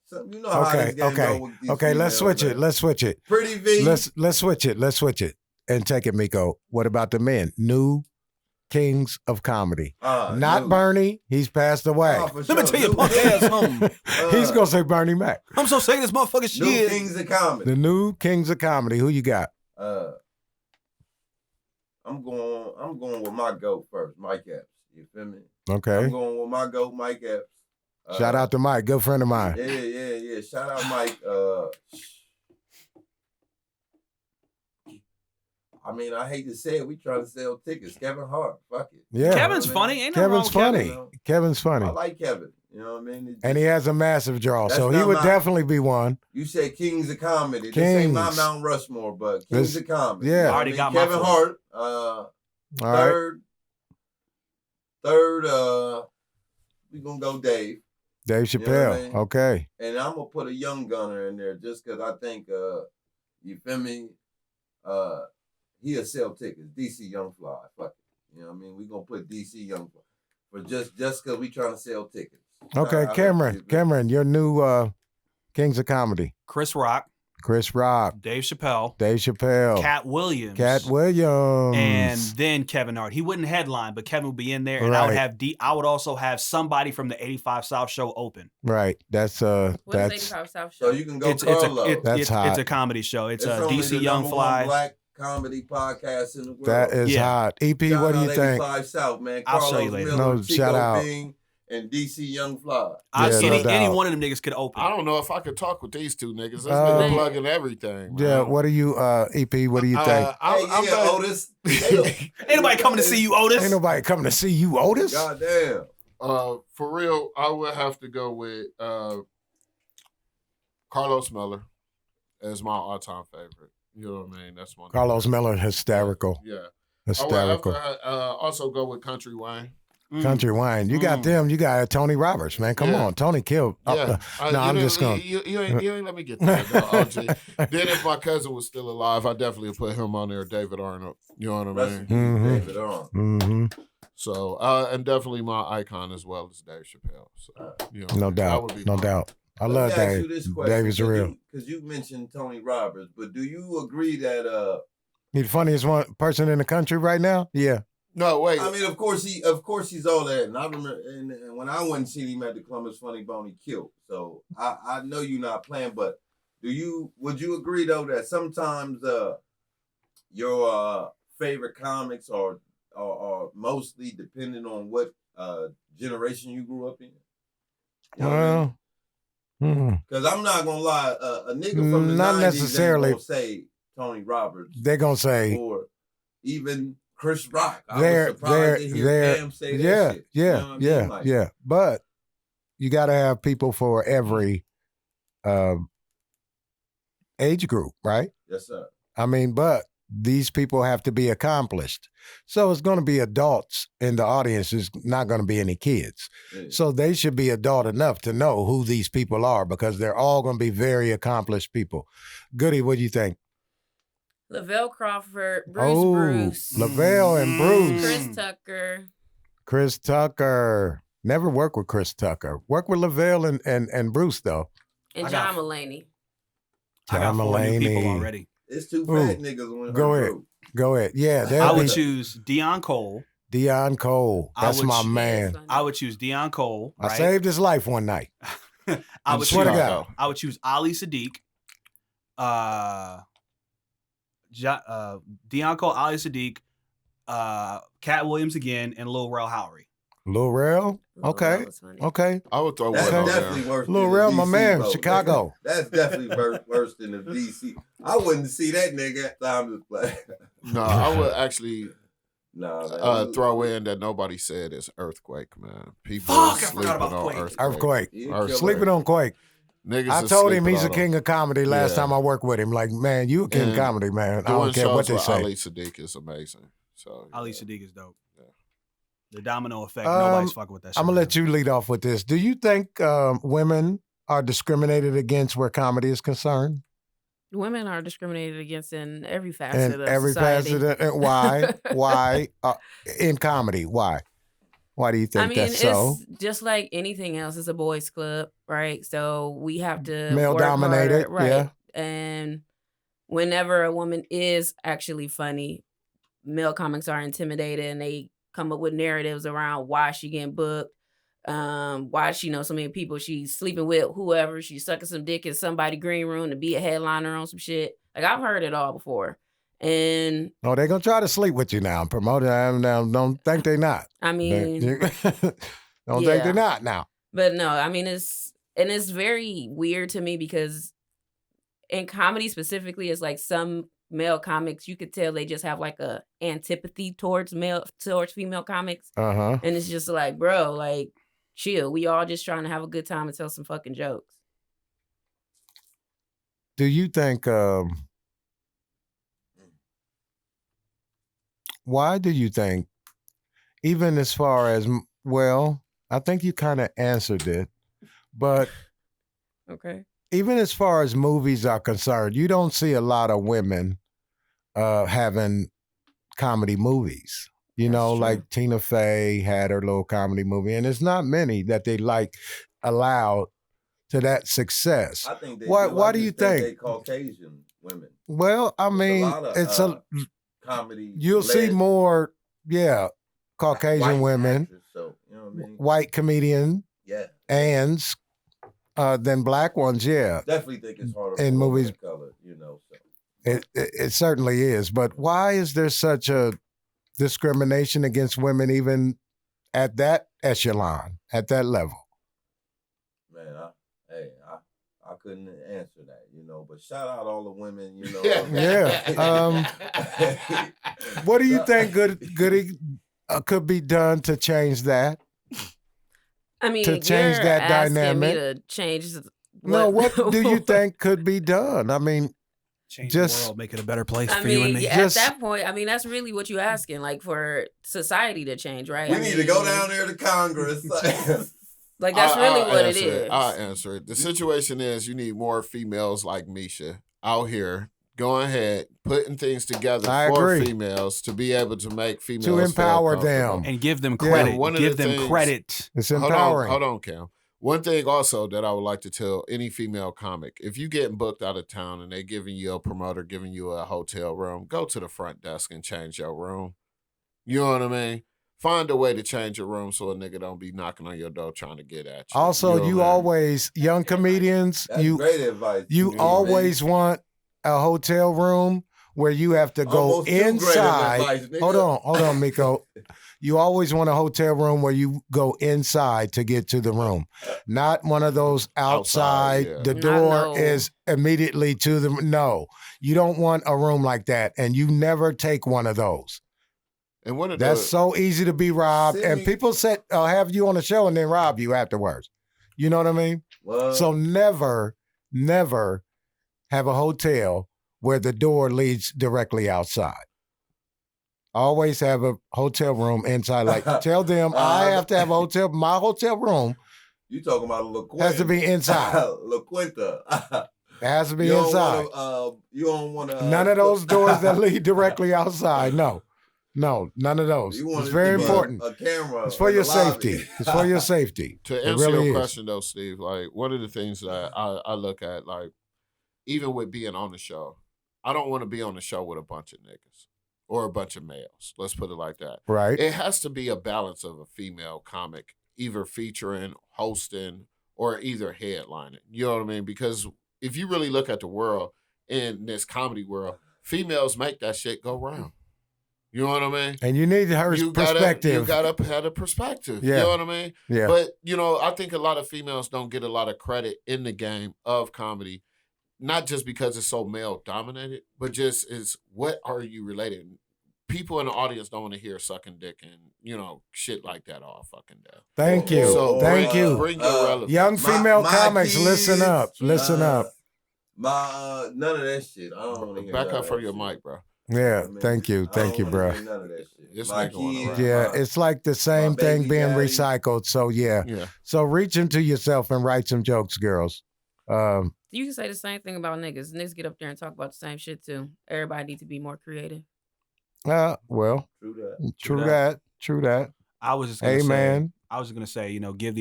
So, you know how this game go with these Okay, let's switch females, it. Let's switch it. Pretty V. Let's switch it. Let's switch it. And take it, Meko. What about the men? New Kings of Comedy. Not Bernie. He's passed away. Let me tell you, punk ass something. He's gonna say Bernie Mac. I'm so sick of this motherfucking shit. New Kings of Comedy. The new Kings of Comedy. Who you got? I'm going with my GOAT first, Mike Epps. You feel me? Okay. I'm going with my GOAT, Mike Epps. Shout out to Mike, good friend of mine. Yeah. Shout out Mike. I mean, I hate to say it, we trying to sell tickets. Kevin Hart, fuck it. Yeah. Kevin's funny. Ain't no Kevin's wrong funny. Kevin. Kevin's funny. I like Kevin. You know what I mean? And he has a massive draw, so he would definitely be one. You say Kings of Comedy. Kings. This ain't my Mount Rushmore, but Kings of Comedy. Yeah. You know already got my Kevin Hart. All right. Third, we gonna go Dave. Dave You know what I Chappelle. mean? Okay. And I'm gonna put a young gunner in there just because I think you feel me? He'll sell tickets. DC Young Fly. Fuck it. You know what I mean? We gonna put DC Young Fly for just because we trying to sell tickets. Okay, Cameron, your new Kings of Comedy. Chris Rock, Chris Rock, Dave Chappelle, Cat Williams, and then Kevin Hart. He wouldn't headline, but Kevin would be in there, and Right. I would also have somebody from the 85 South Show open. Right. That's What's that's 85 South Show? So you can go It's Carlo. That's hot. It's a comedy show. It's a only DC the Young number Fly. one black comedy podcast in the world. that is Yeah. hot. EP, what do you think? 85 South, man. I'll Carlos show you later. Miller, No, Chico shout out. Bean, and DC Young Fly. Yeah, no any doubt. one of them niggas could open. I don't know if I could talk with these two niggas. This nigga plugging everything. Man. Yeah, what do you EP, what do you think? I'm Otis. Ain't nobody coming to see you, Otis. Ain't nobody coming to see you, Otis. Goddamn. For real, I would have to go with Carlos Miller as my all-time favorite. You know what I mean? That's one. Carlos Miller, hysterical. Yeah. Hysterical. I would also go with Country Wayne. Country Wine. You got them. You got Tony Roberts, man. Come on. Tony killed. Yeah. No, I'm just going. You ain't let me get that. No, OG. Then if my cousin was still alive, I definitely would put him on there, David Arnold. You know what I mean? David Arnold. Mm-hmm. So, and definitely my icon as well as Dave Chappelle. So, you know, No doubt. No doubt. I love Dave. Dave is real. Because you mentioned Tony Roberts, but do you agree that He's the funniest person in the country right now? Yeah. No, wait. I mean, of course he's all that. And I remember and when I went and seen him at the Columbus Funny Bone, he killed. So I know you're not playing, but would you agree though that sometimes your favorite comics are mostly dependent on what generation you grew up in? You know what I mean? Well, Because I'm not gonna lie, a nigga from the not 90s necessarily ain't gonna say Tony Roberts. they're gonna say or even Chris Rock. I was surprised to hear Bam say that shit. You know what I mean? Like, yeah. But you got to have people for every age group, right? yes, sir. I mean, but these people have to be accomplished. So it's going to be adults in the audience. There's not going to be any kids. Yeah. So they should be adult enough to know who these people are because they're all going to be very accomplished people. Goodie, what do you think? Lavelle Crawford, Bruce. Lavelle and Bruce. Chris Tucker. Never work with Chris Tucker. Work with Lavelle and Bruce, though. And John Mulaney. I got 4 new people already. It's two fat niggas on Go ahead. group. Go ahead. Yeah. I would choose Deion Cole. Deion Cole. That's my man. I would choose Deion Cole. Right? I saved his life one night. I would swear to God. I would choose Ali Sadiq. Deion Cole, Ali Sadiq, Cat Williams again, and Lil Rel Howery. Lil Rel? Okay. Okay. I would throw That's one on definitely there. worse. Lil than Rel, the my DC man, vote. Chicago. That's definitely worse than the DC. I wouldn't see that nigga. I'm just playing. No, I would actually Nah, throw in that nobody said is Earthquake, man. People Fuck, I are sleeping forgot about on Quake. Earthquake. Earthquake. Sleeping on Quake. Niggas I is told him sleeping he's a on king of comedy last time I worked with him. Like, man, you a king of And comedy, man. I Doing don't care what shows they with say. Ali Sadiq is amazing. So Ali Sadiq is dope. Yeah. The domino effect. Nobody's fucking with that shit. I'm going to let you lead off with this. Do you think women are discriminated against where comedy is concerned? Women are discriminated against in every facet In of every society. facet. Why? Why? In comedy, why? Why do you think that's so? It's just like anything else. It's a boys' club, right? So we have to Male work dominated, harder, right? yeah. And whenever a woman is actually funny, male comics are intimidated and they come up with narratives around why she getting booked, why she know so many people, she's sleeping with whoever, she's sucking some dick in somebody's green room to be a headliner on some shit. Like, I've heard it all before. And they're gonna try to sleep with you now and promote it. Now, don't think they're not. I mean, don't think they're not now. But no, I mean, it's very weird to me because in comedy specifically, it's like some male comics, you could tell they just have like a antipathy towards female comics. And it's just like, bro, like, chill. We all just trying to have a good time and tell some fucking jokes. Do you think why do you think, even as far as, well, I think you kind of answered it. But Okay. even as far as movies are concerned, you don't see a lot of women having comedy movies. You That's know, true. like Tina Fey had her little comedy movie, and it's not many that they allowed to that success. I think they Why? do. Why I do you just think think? they Caucasian women. Well, I There's mean, a lot of it's a comedy. you'll see more, Caucasian white women, actors, so you know what I mean. white comedian, Yeah, ands than black ones. Yeah, definitely think it's harder in for women movies. of color. So it certainly is. But why is there such a discrimination against women even at that echelon, at that level? man, I couldn't answer that. But shout out all the women. Yeah. What do you think, Goodie, could be done to change that? I mean, To change you're that asking dynamic? me to change. No, what do you think could be done? I mean, Change Just- the world, make it a better place I for you and mean, me. at Just- that point, I mean, that's really what you're asking, like for society to change, right? we I need to mean, go down there to Congress. Like that's really what it answer is. I'll answer it. The situation is you need more females like Misha out here going ahead, putting things together I for agree. females to be able to make females To feel empower comfortable. them. And give them Yeah, credit. one of Give the them things- credit. it's Hold empowering. on, Cam. One thing also that I would like to tell any female comic, if you getting booked out of town and they giving you a promoter, giving you a hotel room, go to the front desk and change your room. You know what I mean? Find a way to change your room so a nigga don't be knocking on your door trying to get at you. Also, know you what I mean? always, young comedians, That's you great advice. you know what I mean? always want a hotel room where you have to go Almost too great of inside. advice, nigga. Hold on, Meko. You always want a hotel room where you go inside to get to the room, not one of those outside. yeah. The Not door no. is immediately to the. No, you don't want a room like that, and you never take one of those. And one of That's the, so easy to be robbed, and people have you on the show and then rob you afterwards. You know what I mean? What? So never have a hotel where the door leads directly outside. Always have a hotel room inside. Like tell them I have to have a hotel. My hotel room You talking about La Quinta? has to be inside. La Quinta. It has to be You don't inside. you don't want to. None of those doors that lead directly outside. No, none of those. You want It's it very to be important. A camera. It's for in your the lobby. safety. It's for your safety. to It answer really your is. question though, Steve, like one of the things that I look at, like even with being on the show, I don't want to be on the show with a bunch of niggas or a bunch of males. Let's put it like that. Right. It has to be a balance of a female comic, either featuring, hosting, or either headlining. You know what I mean? Because if you really look at the world in this comedy world, females make that shit go round. You know what I mean? And you need her perspective. You gotta have a perspective. Yeah. You know what I mean? Yeah. But I think a lot of females don't get a lot of credit in the game of comedy, not just because it's so male dominated, but just is what are you related? People in the audience don't want to hear sucking dick and shit like that all fucking day. Thank you. So Thank you. Bring your relevance. Young female my comics, kids, listen up. Listen up. My none of that shit. I don't want to hear. Back none up of for that your shit. mic, bro. Yeah. I mean, Thank you. I Thank don't you, wanna bro. hear None of that shit. This My nigga wanna kids, rap. Yeah, my- it's like the same my thing baby being daddy. recycled. So yeah. Yeah. So reach into yourself and write some jokes, girls. You can say the same thing about niggas. Niggas get up there and talk about the same shit too. Everybody needs to be more creative. Well, True that. true that. I was just gonna say, Amen. give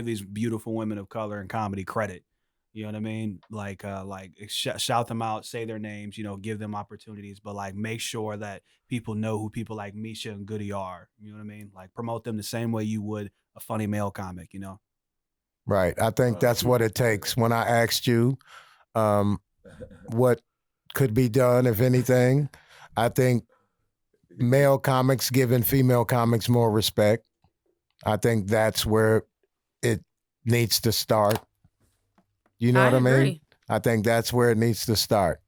these beautiful women of color and comedy credit. You know what I mean? Like shout them out, say their names, give them opportunities, but like make sure that people know who people like Misha and Goodie are. You know what I mean? Like promote them the same way you would a funny male comic, Right. I think that's what it takes. When I asked you what could be done, if anything, I think male comics giving female comics more respect. I think that's where it needs to start. You know what I mean? agree. I think that's where it needs to start,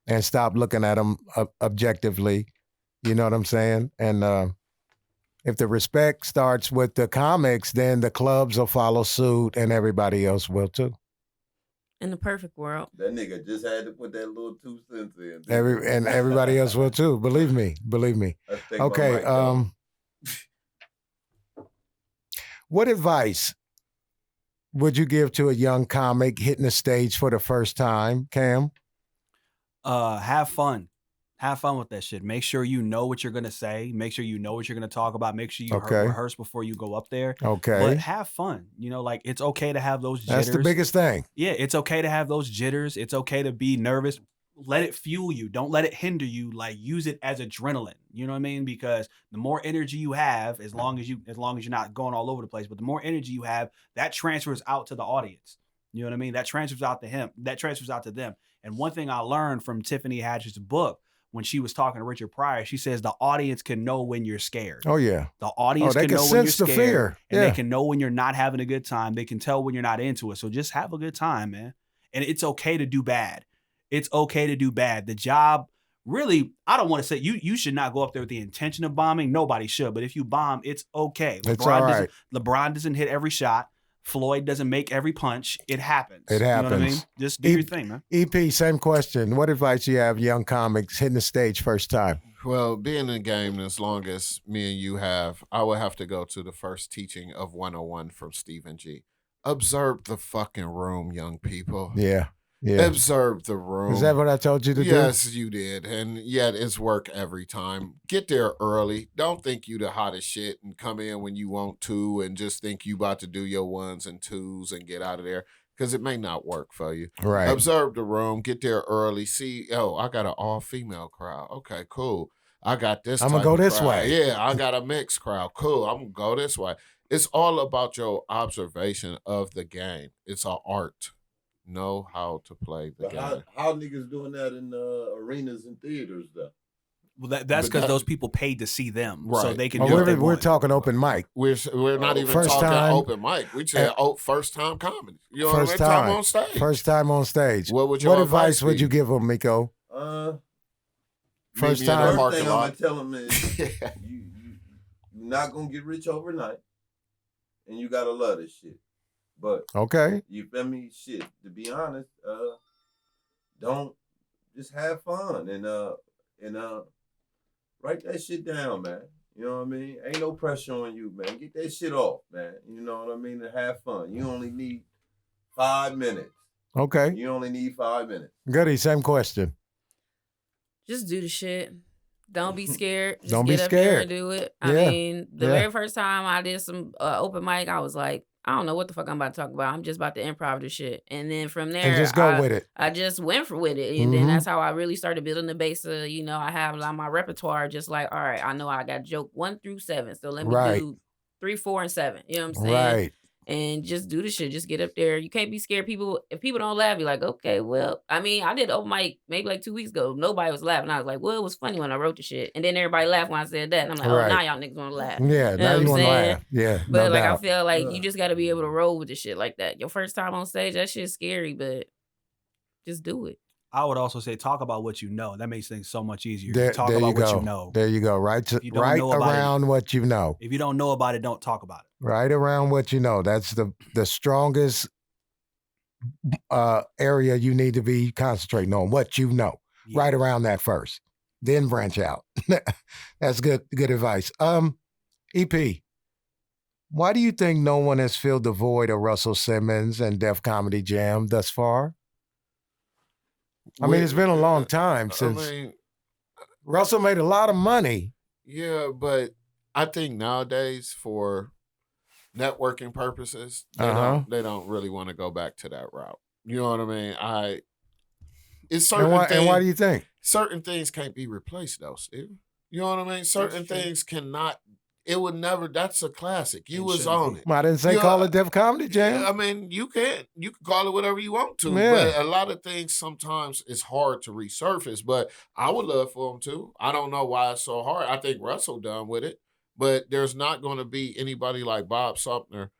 and stop looking at them objectively. You know what I'm saying? And if the respect starts with the comics, then the clubs will follow suit, and everybody else will too. In the perfect world. That nigga just had to put that little 2 cents in. And everybody else will too. Believe me. Let's take my Okay. mic off. What advice would you give to a young comic hitting the stage for the first time, Cam? Have fun. Have fun with that shit. Make sure you know what you're gonna say. Make sure you know what you're gonna talk about. Make sure you Okay. rehearse before you go up there. Okay. But have fun. You know, like it's okay to have those jitters. That's the biggest thing. Yeah, it's okay to have those jitters. It's okay to be nervous. Let it fuel you. Don't let it hinder you. Like use it as adrenaline. You know what I mean? Because the more energy you have, as long as you're not going all over the place, but the more energy you have, that transfers out to the audience. You know what I mean? That transfers out to him. That transfers out to them. And one thing I learned from Tiffany Haddish's book, when she was talking to Richard Pryor, she says the audience can know when you're scared. Oh yeah. The audience they can know when you're sense the scared, fear. and Yeah. they can know when you're not having a good time. They can tell when you're not into it. So just have a good time, man. And it's okay to do bad. It's okay to do bad. The job, really, I don't want to say you should not go up there with the intention of bombing. Nobody should. But if you bomb, it's okay. It's all right. LeBron doesn't hit every shot. Floyd doesn't make every punch. It happens. It You know what I mean? happens. Just do your thing, man. EP, same question. What advice you have young comics hitting the stage first time? Well, being in the game as long as me and you have, I would have to go to the first teaching of 101 from Stephen G. Observe the fucking room, young people. Yeah. Yeah. Observe the room. Is that what I told you to do? Yes, you did. And yet it's work every time. Get there early. Don't think you the hottest shit and come in when you want to and just think you about to do your ones and twos and get out of there because it may not work for you. Right. Observe the room. Get there early. See, I got an all-female crowd. Okay, cool. I got this. I'm going to go this crowd. way. Yeah, I got a mixed crowd. Cool. I'm going to go this way. It's all about your observation of the game. It's an art. Know how to play the game. How niggas doing that in arenas and theaters though? Well, that's because those people paid to see them, so Right. they can Oh, do what they we're want. talking open mic. We're not even First talking time. open mic. We said first time comedy. You know First what I mean? time. Time on stage. First time on stage. What would your advice would be? you give them, Meko? First Meet me in the time. First parking thing I'm lot. gonna tell them is you're not gonna get rich overnight, and you gotta love this shit. But Okay. you feel me? Shit. To be honest, don't just have fun and write that shit down, man. You know what I mean? Ain't no pressure on you, man. Get that shit off, man. You know what I mean? And have fun. You only need 5 minutes. Okay. You only need 5 minutes. Goodie, same question. Just do the shit. Don't be scared. Just Don't be get up there scared. and do it. Yeah. I mean, the Yeah. very first time I did some open mic, I was like, I don't know what the fuck I'm about to talk about. I'm just about to improv this shit. And then from there, And just go with it. I just went with it. And Mhm. then that's how I really started building the base of, I have like my repertoire, just like, all right, I know I got joke 1 through 7. So let me Right. do 3, 4, and 7. You know what I'm saying? Right. And just do the shit. Just get up there. You can't be scared. If people don't laugh, you're like, okay, well, I mean, I did open mic maybe like 2 weeks ago. Nobody was laughing. I was like, well, it was funny when I wrote the shit. And then everybody laughed when I said that. And I'm like, Right. oh, now y'all niggas want to laugh. Yeah. You Now know you what I'm want to saying? laugh. Yeah. But no like, doubt. I feel like you just got to be able to roll with the shit like that. Your first time on stage, that shit's scary, but just do it. I would also say talk about what you know. That makes things so much easier. There, Talk there about you what go. you know. There you go. Right, you don't right know about it- around what you know. If you don't know about it, don't talk about it. Right around what you know. That's the strongest area you need to be concentrating on. What you know. Yeah. Right around that first. Then branch out. That's good advice. EP, why do you think no one has filled the void of Russell Simmons and Def Comedy Jam thus far? I mean, it's been a long time since Russell made a lot of money. Yeah, but I think nowadays for networking purposes, they don't really want to go back to that route. You know what I mean? It's certain And why do you think? Certain things can't be replaced though, Steve. You know what I mean? Certain things cannot. It would never. That's a classic. You was on it. I didn't say call it Def Comedy Jam. I mean, you can call it whatever you want to. Yeah. But a lot of things sometimes it's hard to resurface. But I would love for them to. I don't know why it's so hard. I think Russell done with it. But there's not going to be anybody like Bob Sumner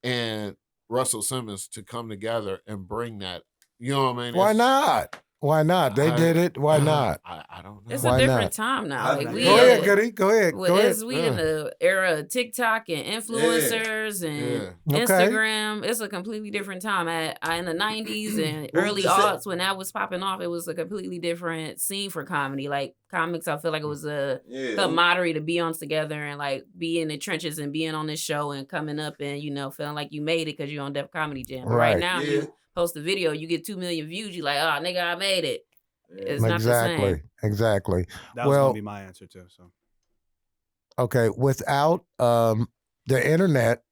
and Russell Simmons to come together and bring that. You know what I mean? Why not? Why not? They did it. Why not? I don't know. It's Why a different not? time now. Like we Go ahead, Goodie. Go ahead. Go ahead. We in the era of TikTok and influencers and Okay. Instagram. It's a completely different time. In the 90s and early aughts when that was popping off, it was a completely different scene for comedy. Like comics. I feel like it was a Yeah. camaraderie to be on together and like be in the trenches and being on this show and coming up and feeling like you made it because you're on Def Comedy Jam. But right Right. now, Yeah. you post a video, you get 2 million views. You like, oh nigga, I made it. Yeah. It's not the same. Exactly. That was gonna be my answer too. So Okay, without the internet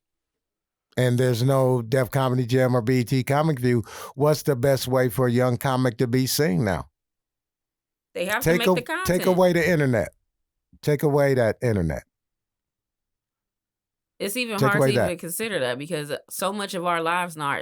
and there's no Def Comedy Jam or BET Comic View, what's the best way for a young comic to be seen now? They have to make the content. Take away the internet. Take away that internet. It's even Take hard away to that. even consider that because so much of our lives now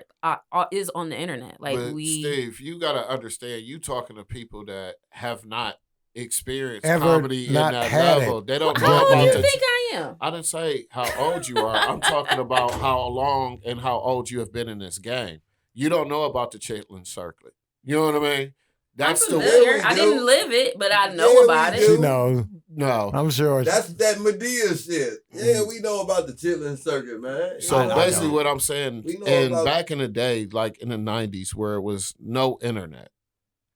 is on the internet. Like But Steve, you gotta understand, you talking to people that have not experienced Ever comedy not in that had level. it. They don't How know old do about you the. think I am? I didn't say how old you are. I'm talking about how long and how old you have been in this game. You don't know about the Chitlin circuit. You know what I mean? That's I'm the familiar. way we I do. didn't live it, but I know Yeah, we about do. it. She knows. no. I'm sure. That's that Medea shit. Yeah, we know about the chitlin circuit, man. So I basically, know. what I'm saying, We know and about- back in the day, like in the '90s, where it was no internet,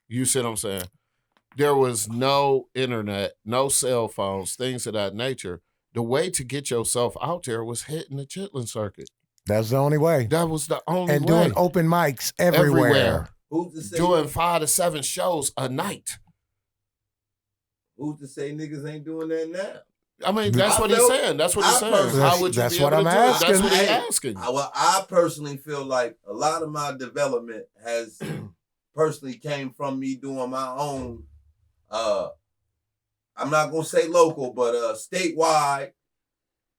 you see what I'm saying? There was no internet, no cell phones, things of that nature. The way to get yourself out there was hitting the Chitlin circuit. That's the only way. That was the only And way. doing open mics everywhere. Who's to say? Doing 5 to 7 shows a night. Who's to say niggas ain't doing that now? I mean, that's I what he's felt- saying. That's what I he's saying. personally- How would you That's be what able I'm to do it? asking. That's what he's Hey, asking. I personally feel like a lot of my development has personally came from me doing my own. I'm not gonna say local, but statewide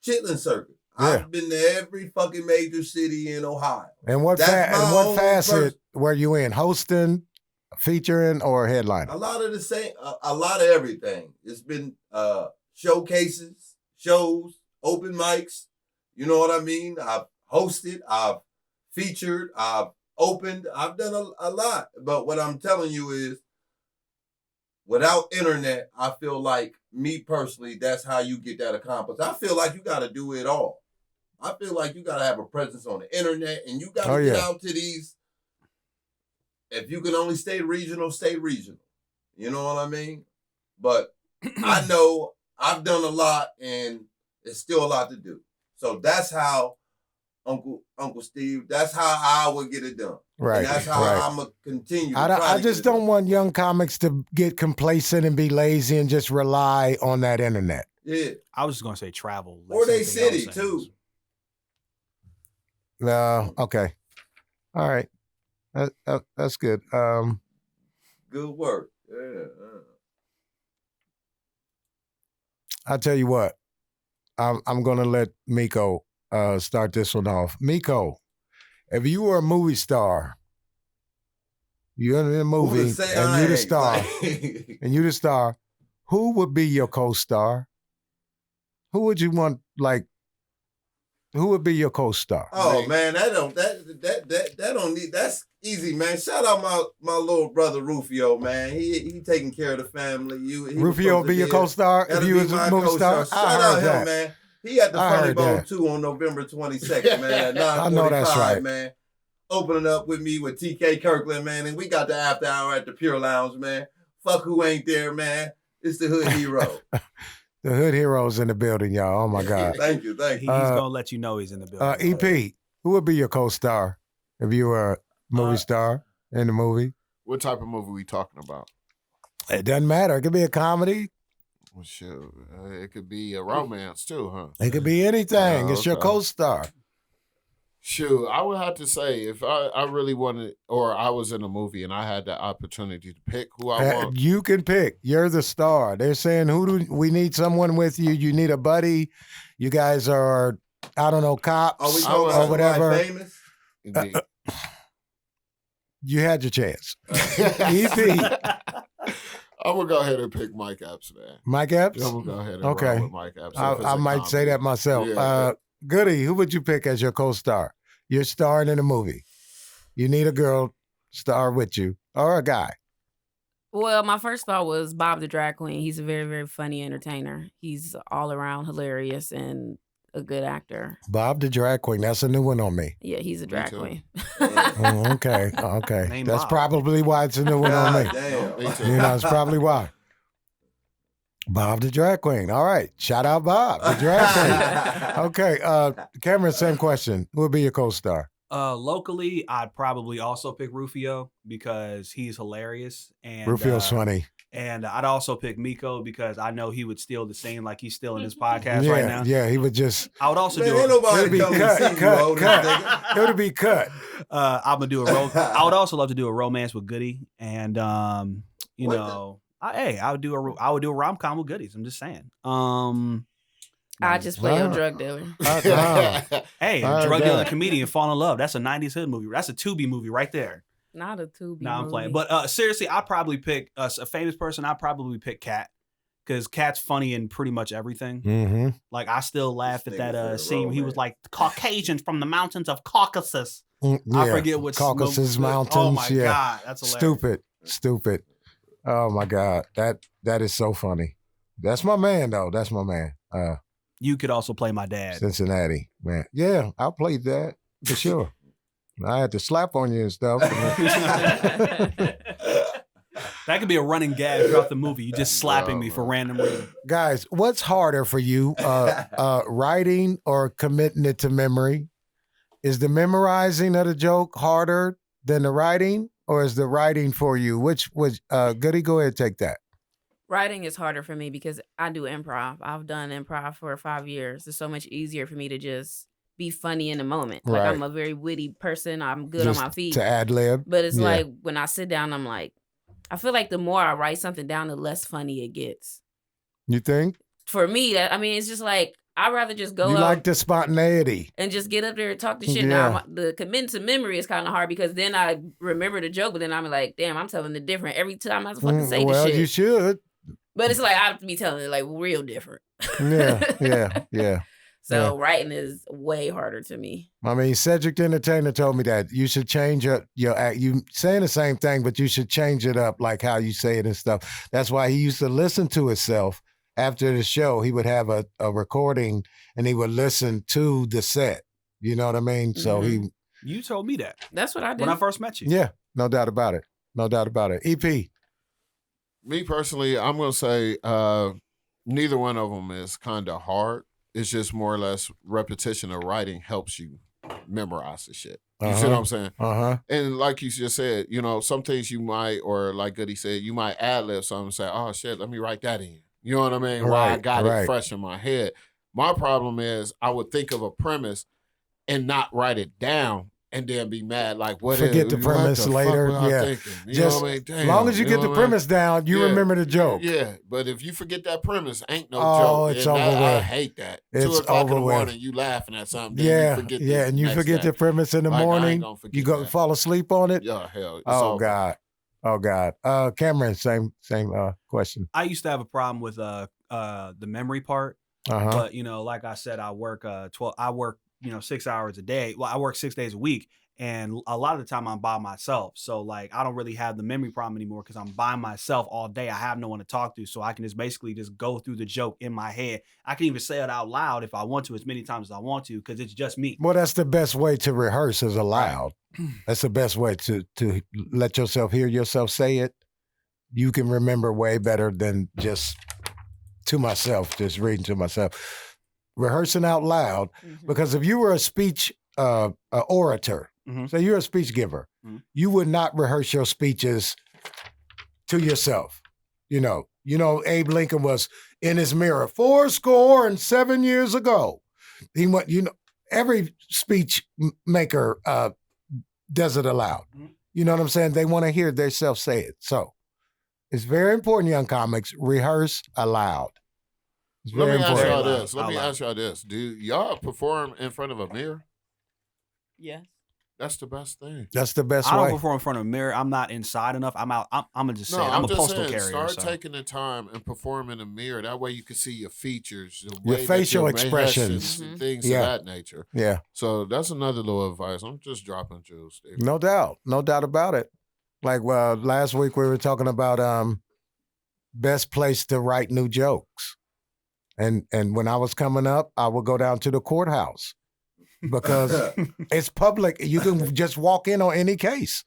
chitlin circuit. Yeah. I've been to every fucking major city in Ohio. And what That's my and what own facet were you in? Hosting, featuring, or headlining? A lot of the same, a lot of everything. It's been showcases, shows, open mics. You know what I mean? I've hosted, I've featured, I've opened. I've done a lot. But what I'm telling you is, without internet, I feel like me personally, that's how you get that accomplished. I feel like you got to do it all. I feel like you got to have a presence on the internet, and you got to get out to these. If you can only stay regional, stay regional. You know what I mean? But I know I've done a lot, and it's still a lot to do. So that's how Uncle Steve. That's how I would get it done. Right. And that's how right. I'm gonna continue. I just don't want young comics to get complacent and be lazy and just rely on that internet. Yeah. I was just gonna say travel. Or they same thing I was city, saying. too. Okay. All right. That's good. Good work. Yeah. I'll tell you what. I'm gonna let Meko start this one off. Meko, if you were a movie star, you're in a movie and you're the star, and you're the star, who would be your co-star? Who would you want? Like, who would be your co-star? Oh man, that don't need. That's easy, man. Shout out my little brother Rufio, man. He taking care of the family. Rufio will be your co-star if you was a movie star. Shout out him, that. man. He at the I Funny heard Bone that. 2 on November 22nd, man. At 9:45, I know that's right. man. Opening up with me with TK Kirkland, man, and we got the after hour at the Pure Lounge, man. Fuck who ain't there, man. It's the Hood Hero. The Hood Heroes in the building, y'all. Oh my God. Thank you. He's gonna let you know he's in the building. EP, who would be your co-star if you were a movie star in the movie? What type of movie we talking about? It doesn't matter. It could be a comedy. Well, shit, it could be a romance too, huh? It could be anything. Oh, It's your okay. co-star. Shoot, I would have to say if I really wanted, or I was in a movie and I had the opportunity to pick who I want. You can pick. You're the star. They're saying, we need someone with you. You need a buddy. You guys are, I don't know, cops Are we I talking would- about or whatever. somebody famous? Indeed. You had your chance. EP, I'm gonna go ahead and pick Mike Epps, man. Mike Epps? I'm gonna go ahead and Okay. roll with Mike Epps. I might say that myself. Yeah. Goodie, who would you pick as your co-star? You're starring in a movie. You need a girl star with you or a guy. Well, my first thought was Bob the Drag Queen. He's a very, very funny entertainer. He's all around hilarious and a good actor. Bob the Drag Queen. That's a new one on me. Yeah, he's a drag too. queen. Oh, okay. Okay. Name That's Bob. probably why it's a new one on me. God damn. Me too. You know, it's probably why. Bob the drag queen. All right. Shout out Bob, the drag queen. Okay. Cameron, same question. Who would be your co-star? Locally, I'd probably also pick Rufio because he's hilarious. And Rufio's funny. And I'd also pick Meko because I know he would steal the scene like he's stealing his podcast right now. Yeah, he would just. I would also Man, do ain't nobody It'd be coming to cut. see you, old nigga. It would be cut. I'm gonna do a I would also love to do a romance with Goodie, and you What know, I would do a rom-com with Goodies. I'm just saying. I just play your Wow. drug dealer. Hey, All right, drug dealer bet. comedian fall in love. That's a 90s hood movie. That's a Tubi movie right there. Not a Tubi. No, I'm playing. But seriously, I'd probably pick a famous person. I'd probably pick Cat because Cat's funny in pretty much everything. Mm-hmm. Like I still laugh This at nigga that said scene where he was romance. like Caucasian from the mountains of Caucasus. Yeah. I forget what Caucasus Mountains. Oh my yeah. god, that's hilarious. Stupid. Oh my God. That is so funny. That's my man though. That's my man. You could also play my dad. Cincinnati, man. Yeah, I'll play that for sure. I had to slap on you and stuff. That could be a running gag throughout the movie. You just slapping me for random reason. Guys, what's harder for you, writing or committing it to memory? Is the memorizing of the joke harder than the writing, or is the writing for you? Which Goodie, go ahead and take that. Writing is harder for me because I do improv. I've done improv for 5 years. It's so much easier for me to just be funny in the moment. Like Right. I'm a very witty person. I'm good Just on my feet. to ad lib. But it's Yeah. like when I sit down, I'm like, I feel like the more I write something down, the less funny it gets. You think? For me, it's just like I'd rather just go You out like the spontaneity. and just get up there and talk the shit. Yeah. Now, the committing to memory is kind of hard because then I remember the joke, but then I'm like, damn, I'm telling it different every time I fucking say Well, the shit. you should. But it's like I have to be telling it like real different. Yeah. So writing is way harder to me. I mean, Cedric the Entertainer told me that you should change your act. You saying the same thing, but you should change it up like how you say it and stuff. That's why he used to listen to himself after the show. He would have a recording and he would listen to the set. You know what I mean? So You told me that That's what I did. when I first met you. yeah, no doubt about it. No doubt about it. EP. Me personally, I'm gonna say neither one of them is kind of hard. It's just more or less repetition of writing helps you memorize the shit. You see what I'm saying? Uh-huh. And like you just said, some things you might, or like Goodie said, you might ad lib something and say, oh shit, let me write that in. You know what I mean? While I got it fresh in my head. My problem is I would think of a premise and not write it down and then be mad. Like, Forget the premise later. Yeah. Just as long as you get the premise down, you remember the joke. Yeah, but if you forget that premise, ain't no Oh, joke. it's And over I with. hate that. It's 2 o'clock in over the with. morning, you laughing at something. Yeah, then you forget and you next forget day. the premise in the Like, I ain't morning. gonna forget You go that. fall asleep on it. Yeah, hell. It's Oh over. God. Cameron, same question. I used to have a problem with the memory part, Uh-huh. but like I said, I work 6 hours a day. Well, I work 6 days a week, and a lot of the time I'm by myself. So like I don't really have the memory problem anymore because I'm by myself all day. I have no one to talk to, so I can just basically just go through the joke in my head. I can even say it out loud if I want to, as many times as I want to, because it's just me. Well, that's the best way to rehearse is aloud. That's the best way to let yourself hear yourself say it. You can remember way better than just to myself, just reading to myself. Rehearsing out loud, because if you were a speech orator, so you're a speech giver, you would not rehearse your speeches to yourself. Abe Lincoln was in his mirror 77 years ago. He went, every speech maker does it aloud. You know what I'm saying? They want to hear themselves say it. So it's very important, young comics, rehearse aloud. It's Let very me ask important. y'all this. Let Out me loud. ask y'all this. Do y'all perform in front of a mirror? Yes. That's the best thing. That's the best I don't way. perform in front of a mirror. I'm not inside enough. I'm out. I'm gonna just say it. I'm a just postal saying, carrier. Start So. taking the time and perform in the mirror. That way you can see your features, the Your way that facial your expressions. and things Yeah. of that nature. Yeah, So that's another little advice. I'm just dropping jewels, Steve. no doubt about it. Like last week we were talking about best place to write new jokes, and when I was coming up, I would go down to the courthouse because it's public. You can just walk in on any case.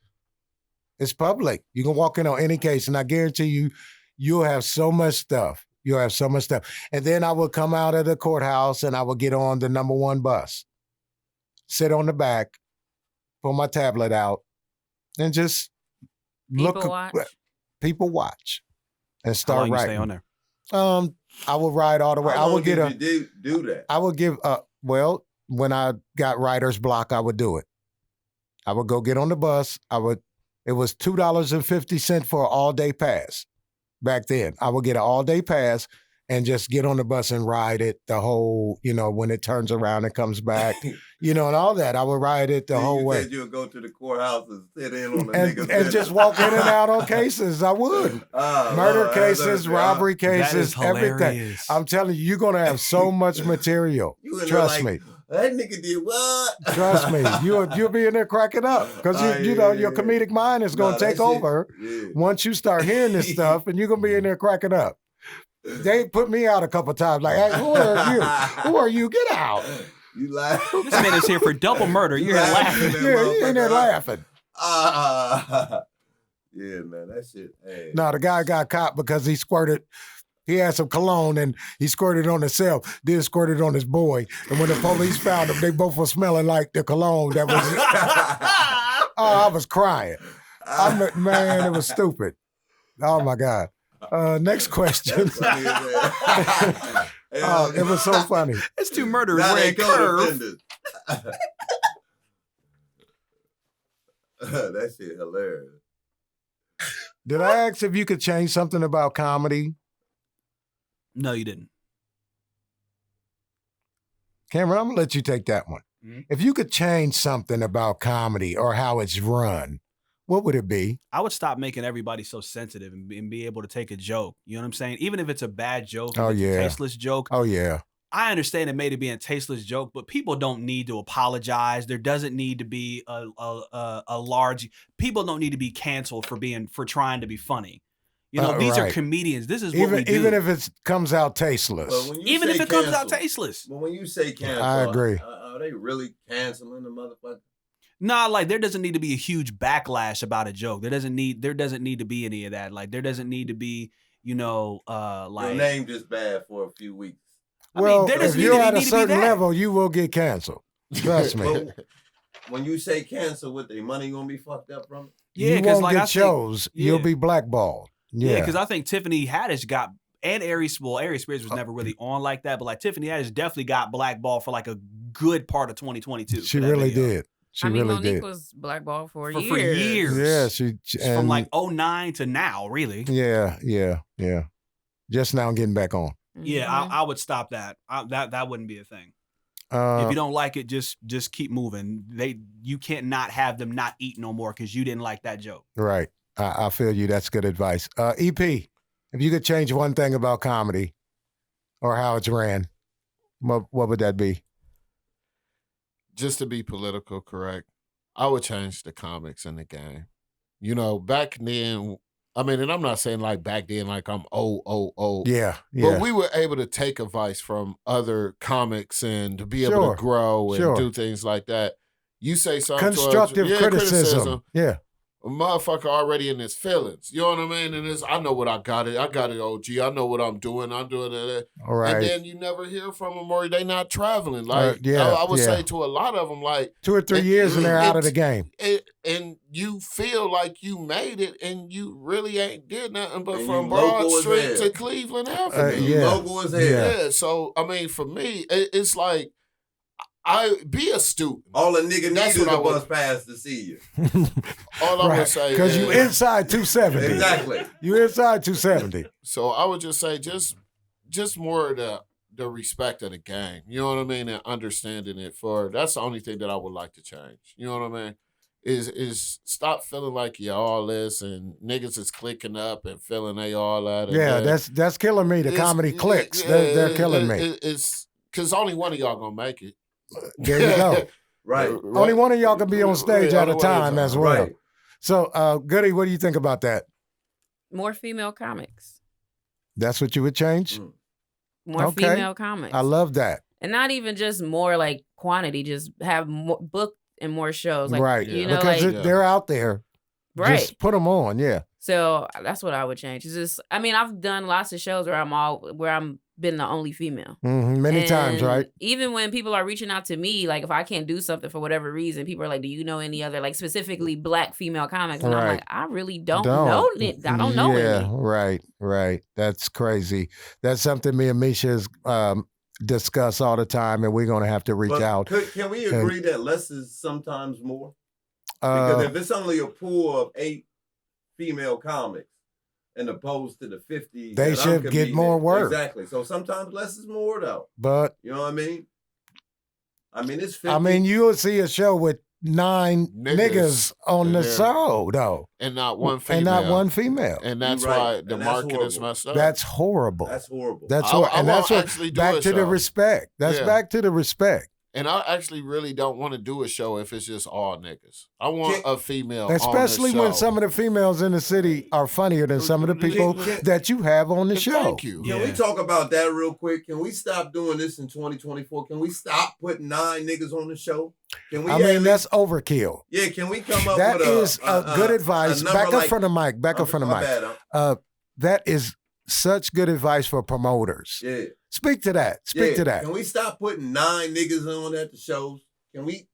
It's public. You can walk in on any case, and I guarantee you'll have so much stuff. You'll have so much stuff. And then I would come out of the courthouse and I would get on the number 1 bus, sit on the back, pull my tablet out, and just people watch and start How long writing. You stay on there? I would ride all the way. How I would long get did you do that? I would give when I got writer's block, I would do it. I would go get on the bus. It was $2.50 for an all-day pass back then. I would get an all-day pass and just get on the bus and ride it the whole, when it turns around and comes back, and all that. I would ride it the whole way. You said you would go to the courthouse and sit in on the niggas. And just walk in and out on cases. I would. Murder cases, robbery cases, everything. I'm telling you, you're going to have so much material. Trust me. That nigga did what? Trust me, you'll be in there cracking up because your comedic mind is going to take over once you start hearing this stuff, and you're going to be in there cracking up. They put me out a couple times, like, "Hey, who are you? Who are you? Get out!" You laugh. This man is here for double murder. You're laughing. Yeah, you're in there laughing. Yeah, man, that shit. Hey. No, the guy got caught because he squirted. He had some cologne and he squirted on himself, then squirted on his boy. And when the police found him, they both were smelling like the cologne that was. I was crying. Man, it was stupid. Oh my God. Next question. It was so funny. It's 2 murderers red curve. That shit hilarious. Did I ask if you could change something about comedy? No, you didn't. Cameron, I'm going to let you take that one. Mm-hmm. If you could change something about comedy or how it's run, what would it be? I would stop making everybody so sensitive and be able to take a joke. You know what I'm saying? Even if it's a bad joke, a tasteless joke. Oh, yeah. I understand it may be a tasteless joke, but people don't need to apologize. There doesn't need to be a large. People don't need to be canceled for trying to be funny. These are comedians. This is what we do. Even if it comes out tasteless. Even if it comes out tasteless. But when you say cancel, I agree. Are they really canceling the motherfucker? Nah, like there doesn't need to be a huge backlash about a joke. There doesn't need to be any of that. Like there doesn't need to be, like your name just bad for a few weeks. Well, if you're at a certain level, you will get canceled. Trust me. When you say cancel, what their money gonna be fucked up from it? Yeah, because like get shows, you'll be blackballed. Yeah, because I think Tiffany Haddish got, and Aries Spears was never really on like that, but like Tiffany Haddish definitely got blackballed for like a good part of 2022. She really did. Monique was blackballed for years. For years. Yeah, she from like 2009 to now, really. Yeah. Just now getting back on. Yeah, I would stop that. That wouldn't be a thing. If you don't like it, just keep moving. You can't not have them not eat no more because you didn't like that joke. Right. I feel you. That's good advice. EP, if you could change one thing about comedy or how it's ran, what would that be? Just to be political correct, I would change the comics in the game. Back then, and I'm not saying like back then, like I'm old. Yeah. But we were able to take advice from other comics and to be able to grow and do things like that. You say something constructive criticism. Yeah. A motherfucker already in his feelings. You know what I mean? And I know what I got it. OG. I know what I'm doing. I'm doing it. All right. And then you never hear from them or they not traveling. Like, I would say to a lot of them, like 2 or 3 years and they're out of the game. And you feel like you made it and you really ain't did nothing but from Broad Street to Cleveland Avenue. Local as hell. Yeah. So, for me, it's like, I be a student. All a nigga needs is a bus pass to see you. All I would say, because you inside 270. Exactly. You inside 270. So I would just say, just more of the respect of the game. You know what I mean, and understanding it. That's the only thing that I would like to change. You know what I mean? Is stop feeling like you're all this and niggas is clicking up and feeling they all that. Yeah, that's killing me. The comedy clicks. They're killing me. It's because only one of y'all gonna make it. There you go. Right. Only one of y'all can be on stage at a time as well. Right. So, Goodie, what do you think about that? More female comics. That's what you would change? More female comics. I love that. And not even just more like quantity, just have more book and more shows. Like, right. You know, because like, they're out there. Right. Just put them on, yeah. So that's what I would change. It's just, I mean, I've done lots of shows where I'm been the only female. Many times, And right? even when people are reaching out to me, like if I can't do something for whatever reason, people are like, "Do you know any other, like specifically Black female comics?" And I'm Right. like, I really don't know it. I don't know Yeah, any. right. That's crazy. That's something me and Misha's discuss all the time, and we're gonna have to reach out. Can we agree that less is sometimes more? Because if it's only a pool of 8 female comics, and opposed to the 50, they should get more work. Exactly. So sometimes less is more, though. But you know what I mean? I mean, it's 50. I mean, you'll see a show with 9 niggas on the show, though, and not one female, and that's why the market is messed up. That's horrible. That's horrible. That's horrible. And that's what back to the respect. That's back to the respect. And I actually really don't want to do a show if it's just all niggas. I want a female, especially on the when show. some of the females in the city are funnier than some of the people that you have on the show. Thank you. Can we talk about that real quick? Can we stop doing this in 2024? Can we stop putting 9 niggas on the show? Can we? I mean, that's overkill. Yeah, can we come up that with is good advice. Back up from the mic. Back up from the mic. That is such good advice for promoters. Yeah. Speak to that. Speak to that. Can we stop putting 9 niggas on at the shows? Can we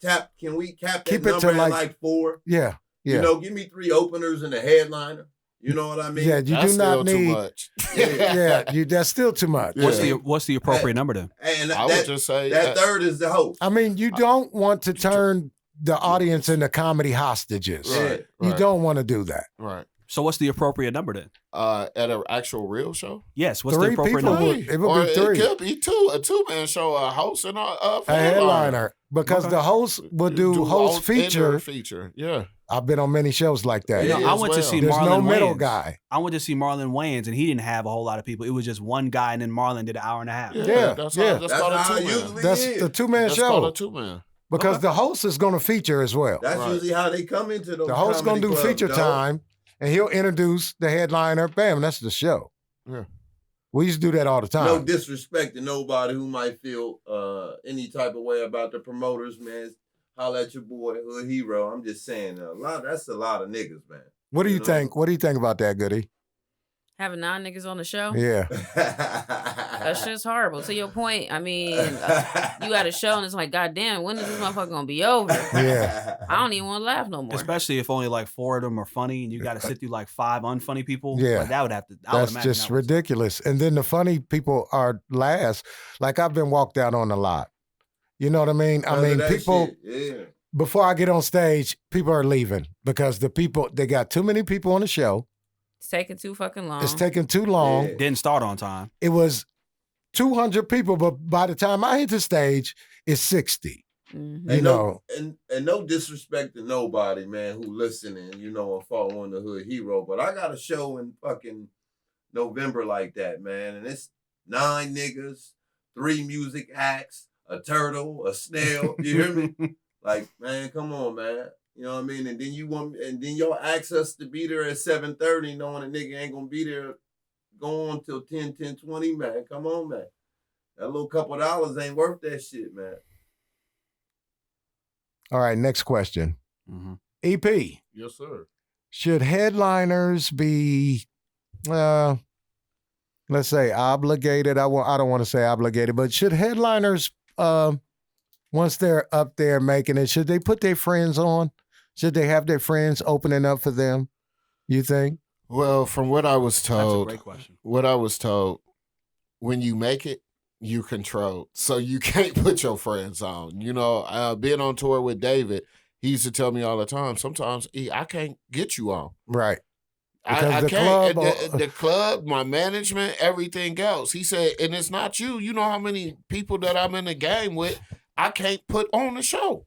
cap that Keep number it to at like 4? Yeah. You know, give me 3 openers and a headliner. You know what I mean? Yeah, that's do not need too much. That's still too much. What's the appropriate number then? And I would just say that third is the host. I mean, you don't want to turn the audience into comedy hostages. Right. You don't want to do that. Right. So what's the appropriate number then? At an actual real show? Yes. What's 3 the appropriate people number? it would be 3. It could be 2, a 2-man show, a host and a headliner. Because the host will do host feature. Yeah. I've been on many shows like that. You know, I went to see There's Marlon no middle Wayans. guy. I went to see Marlon Wayans, and he didn't have a whole lot of people. It was just one guy, and then Marlon did an hour and a half. That's called a 2-man. That's the 2-man show. That's called a 2-man. Because the host is going to feature as well. That's usually how they come into those. The host's going to do feature time, and he'll introduce the headliner. Bam, that's the show. Yeah. We used to do that all the time. No disrespect to nobody who might feel any type of way about the promoters, man. Holla at your boy, Hood Hero. I'm just saying, that's a lot of niggas, man. What do you think? What do you think about that, Goodie? Having 9 niggas on the show? Yeah. That shit's horrible. To your point, I mean, you got a show and it's like, God damn, when is this motherfucker gonna be over? Yeah. I don't even want to laugh no more. Especially if only like 4 of them are funny and you got to sit through like 5 unfunny people. Yeah. Like, that would have to. That's just ridiculous. And then the funny people are last. Like I've been walked out on a lot. You know what I mean? I mean, people, before I get on stage, people are leaving because they got too many people on the show. It's taking too fucking long. It's taking too long. Yeah. Didn't start on time. It was 200 people, but by the time I hit the stage, it's 60. Mm-hmm. You know. And no disrespect to nobody, man, who listening, and following the Hood Hero. But I got a show in fucking November like that, man. And it's 9 niggas, 3 music acts, a turtle, a snail. You hear me? Like, man, come on, man. You know what I mean? And then y'all ask us to be there at 7:30, knowing a nigga ain't gonna be there going till 10:20, man. Come on, man. That little couple of dollars ain't worth that shit, man. All right, next question. Mm-hmm. EP. Yes, sir. Should headliners be, let's say, obligated? I don't want to say obligated, but should headliners, once they're up there making it, should they put their friends on? Should they have their friends opening up for them? You think? Well, from what I was told, That's a great question. What I was told, when you make it, you control. So you can't put your friends on. Being on tour with David, he used to tell me all the time, sometimes, I can't get you on. Right. I can't. The club, my management, everything else. He said, and it's not you. You know how many people that I'm in the game with, I can't put on the show.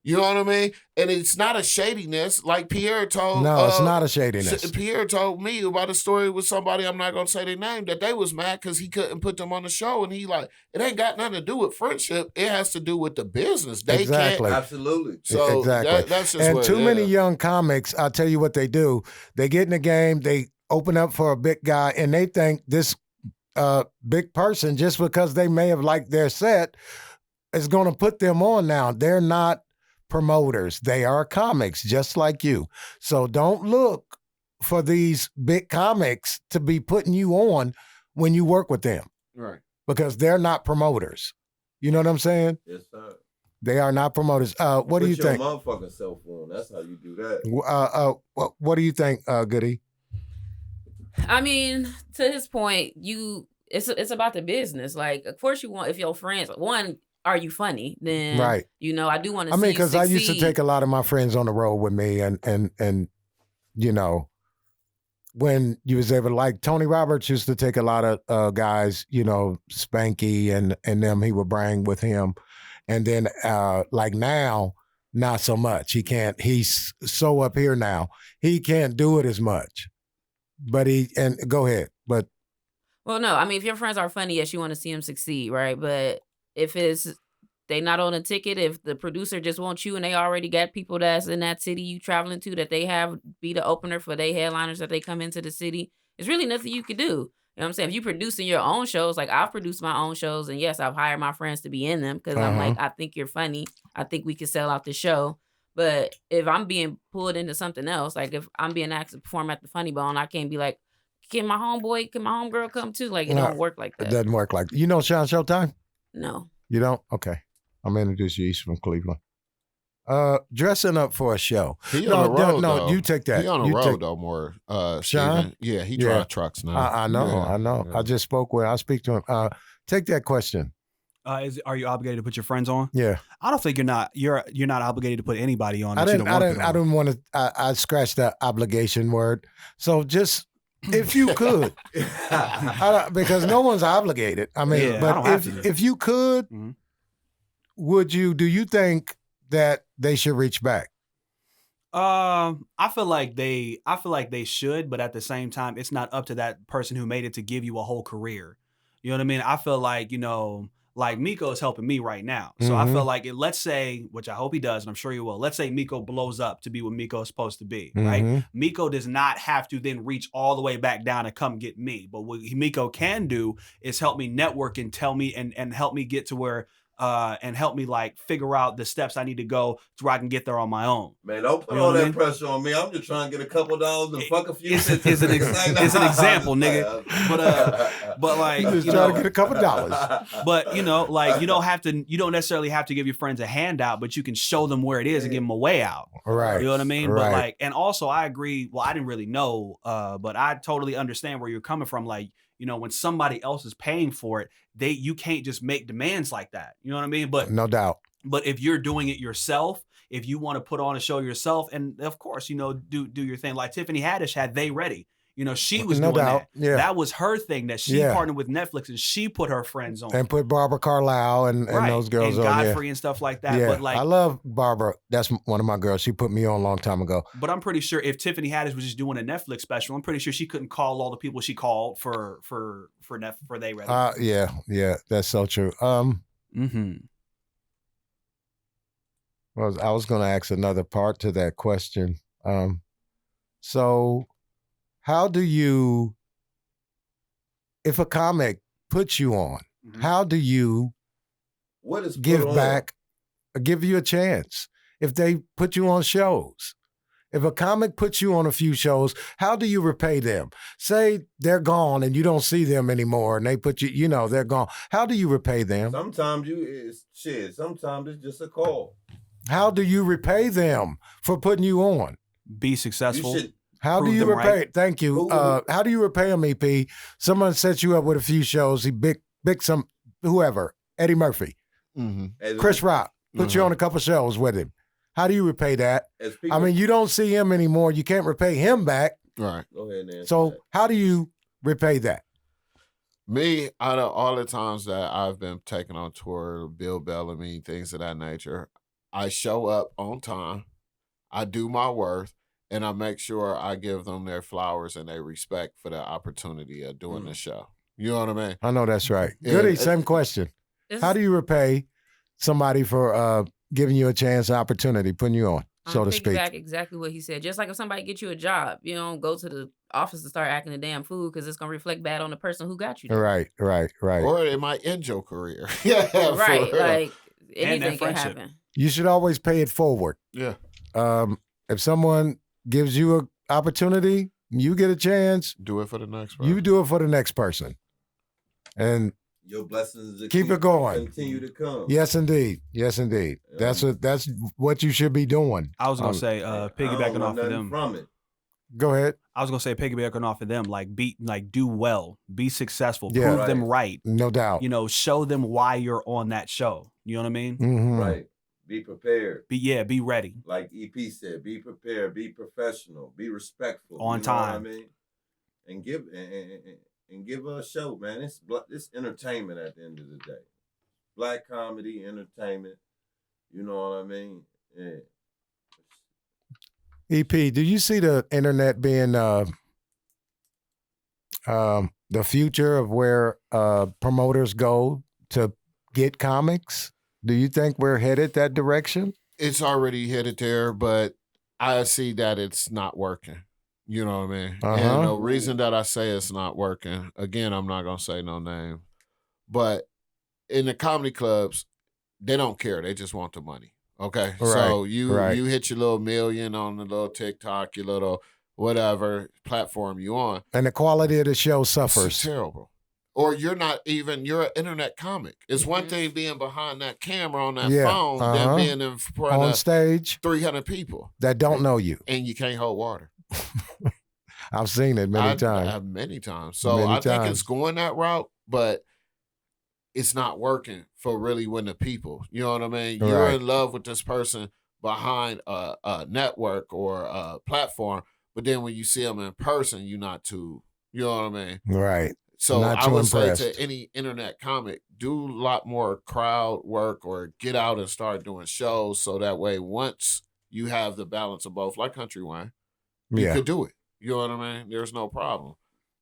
You know what I mean? And it's not a shadiness. Like Pierre told. No, it's not a shadiness. Pierre told me about a story with somebody, I'm not going to say their name, that they was mad because he couldn't put them on the show. And he like, it ain't got nothing to do with friendship. It has to do with the business. They Exactly. can't. Absolutely. So exactly. That's just and too many young comics, I'll tell you what they do. They get in the game, they open up for a big guy, and they think this big person, just because they may have liked their set, is going to put them on now. They're not promoters. They are comics just like you. So don't look for these big comics to be putting you on when you work with them. Right. Because they're not promoters. You know what I'm saying? Yes, sir. They are not promoters. What do you think? Put your motherfucking self on. That's how you do that. What do you think, Goodie? I mean, to his point, it's about the business. Like, of course, you want if your friends are you funny? Then Right. I do want to. I mean, because I used to succeed. take a lot of my friends on the road with me, and when you was able, like Tony Roberts used to take a lot of guys, Spanky and them, he would bring with him. And then like now, not so much. He's so up here now. He can't do it as much. But go ahead. But well, no, I mean, if your friends are funny, yes, you want to see them succeed, right? But if they not on a ticket, if the producer just wants you and they already got people that's in that city you traveling to that they have be the opener for their headliners that they come into the city, it's really nothing you could do. You know what I'm saying? If you producing your own shows, like I've produced my own shows, and yes, I've hired my friends to be in them because I'm like, I think you're funny. I think we could sell out the show. But if I'm being pulled into something else, like if I'm being asked to perform at the Funny Bone, I can't be like, can my homegirl come too? Like, it don't work like that. It doesn't work like that. You know Sean Showtime? No. You don't? Okay. I'm going to introduce you. He's from Cleveland. Dressing up for a show. He on the road, no, though. you take that. He on the road, though, more. Sean? Steven. Yeah, he drives trucks now. I know. Yeah. I just I speak to him. Take that question. Are you obligated to put your friends on? Yeah. I don't think you're not obligated to put anybody on. I didn't want to. I scratched the obligation word. So just if you could, because no one's obligated. I mean, Yeah, but if you could, do you think that they should reach back? I feel like they should, but at the same time, it's not up to that person who made it to give you a whole career. You know what I mean? I feel like, like Meko is helping me right now. So I feel like let's say, which I hope he does, and I'm sure he will, let's say Meko blows up to be what Meko is supposed to be, right? Meko does not have to then reach all the way back down and come get me. But what Meko can do is help me network and tell me and help me get to where and help me like figure out the steps I need to go to where I can get there on my own. Man, don't put all that pressure on me. I'm just trying to get a couple dollars and fuck a few. It's an example, nigga. But like, you just trying to get a couple dollars. But you don't necessarily have to give your friends a handout, but you can show them where it is and give them a way out. Right. You know what I mean? Right. But like, and also I agree. Well, I didn't really know, but I totally understand where you're coming from. Like, when somebody else is paying for it, you can't just make demands like that. You know what I mean? But no doubt. But if you're doing it yourself, if you want to put on a show yourself, and of course, do your thing. Like Tiffany Haddish had They Ready. She was doing that. Yeah. That was her thing that she partnered with Netflix and she put her friends on. And put Barbara Carlisle and those girls and on. Godfrey and stuff like that. Yeah. But like, I love Barbara. That's one of my girls. She put me on a long time ago. But I'm pretty sure if Tiffany Haddish was just doing a Netflix special, I'm pretty sure she couldn't call all the people she called for They Ready. Yeah, that's so true. Well, I was going to ask another part to that question. So how do you, if a comic puts you on, how do you give back, or give you a chance if they put you on shows? If a comic puts you on a few shows, how do you repay them? Say they're gone and you don't see them anymore and they put you, they're gone. How do you repay them? Sometimes sometimes it's just a call. How do you repay them for putting you on? Be successful. How do you repay? Right. Thank you. How do you repay them, EP? Someone sets you up with a few shows. He big some whoever, Eddie Murphy, Chris Rock, put you on a couple shows with him. How do you repay that? I mean, you don't see him anymore. You can't repay him back. Right. Go ahead and answer So that. How do you repay that? Me, out of all the times that I've been taken on tour, Bill Bellamy, things of that nature, I show up on time. I do my worth. And I make sure I give them their flowers and their respect for the opportunity of doing the show. You know what I mean? I know that's right. Goodie, same question. How do you repay somebody for giving you a chance, opportunity, putting you on, so to speak? Exactly what he said. Just like if somebody gets you a job, you don't go to the office and start acting a damn fool because it's going to reflect bad on the person who got you there. Right. Or it might end your career. Right. Like, anything can friendship. happen. You should always pay it forward. Yeah. If someone gives you an opportunity, you get a chance, Do it for the next person. you do it for the next person. And Your blessings keep it going. Continue to come. Yes, indeed. Yes, indeed. That's what you should be doing. I was gonna say, piggybacking off of them. From it. Go ahead. I was gonna say, piggybacking off of them, do well, be successful, Yeah. prove them right. No doubt. Show them why you're on that show. You know what I mean? Mm-hmm. Right. Be prepared. Be ready. Like EP said, be prepared, be professional, be respectful. On time. What I mean? And give a show, man. It's entertainment at the end of the day. Black comedy, entertainment. You know what I mean? Yeah. EP, do you see the internet being the future of where promoters go to get comics? Do you think we're headed that direction? It's already headed there, but I see that it's not working. You know what I mean? And the reason that I say it's not working, again, I'm not going to say no name, but in the comedy clubs, they don't care. They just want the money. Okay? Right, So you hit your little million on the little TikTok, your little whatever platform you on. And the quality of the show suffers. It's terrible. Or you're an internet comic. It's one thing being behind that camera on that phone than being in front on of stage 300 people that don't know you. and you can't hold water. I've seen it many times. Many times. So I think it's going that route, but it's not working for really when the people. You know what I mean? You're in love with this person behind a network or a platform, but then when you see them in person, you're not too, you know what I mean? Right. So Not I too would impressed. say to any internet comic, do a lot more crowd work or get out and start doing shows so that way once you have the balance of both, like Country Wayne, you could do it. You know what I mean? There's no problem.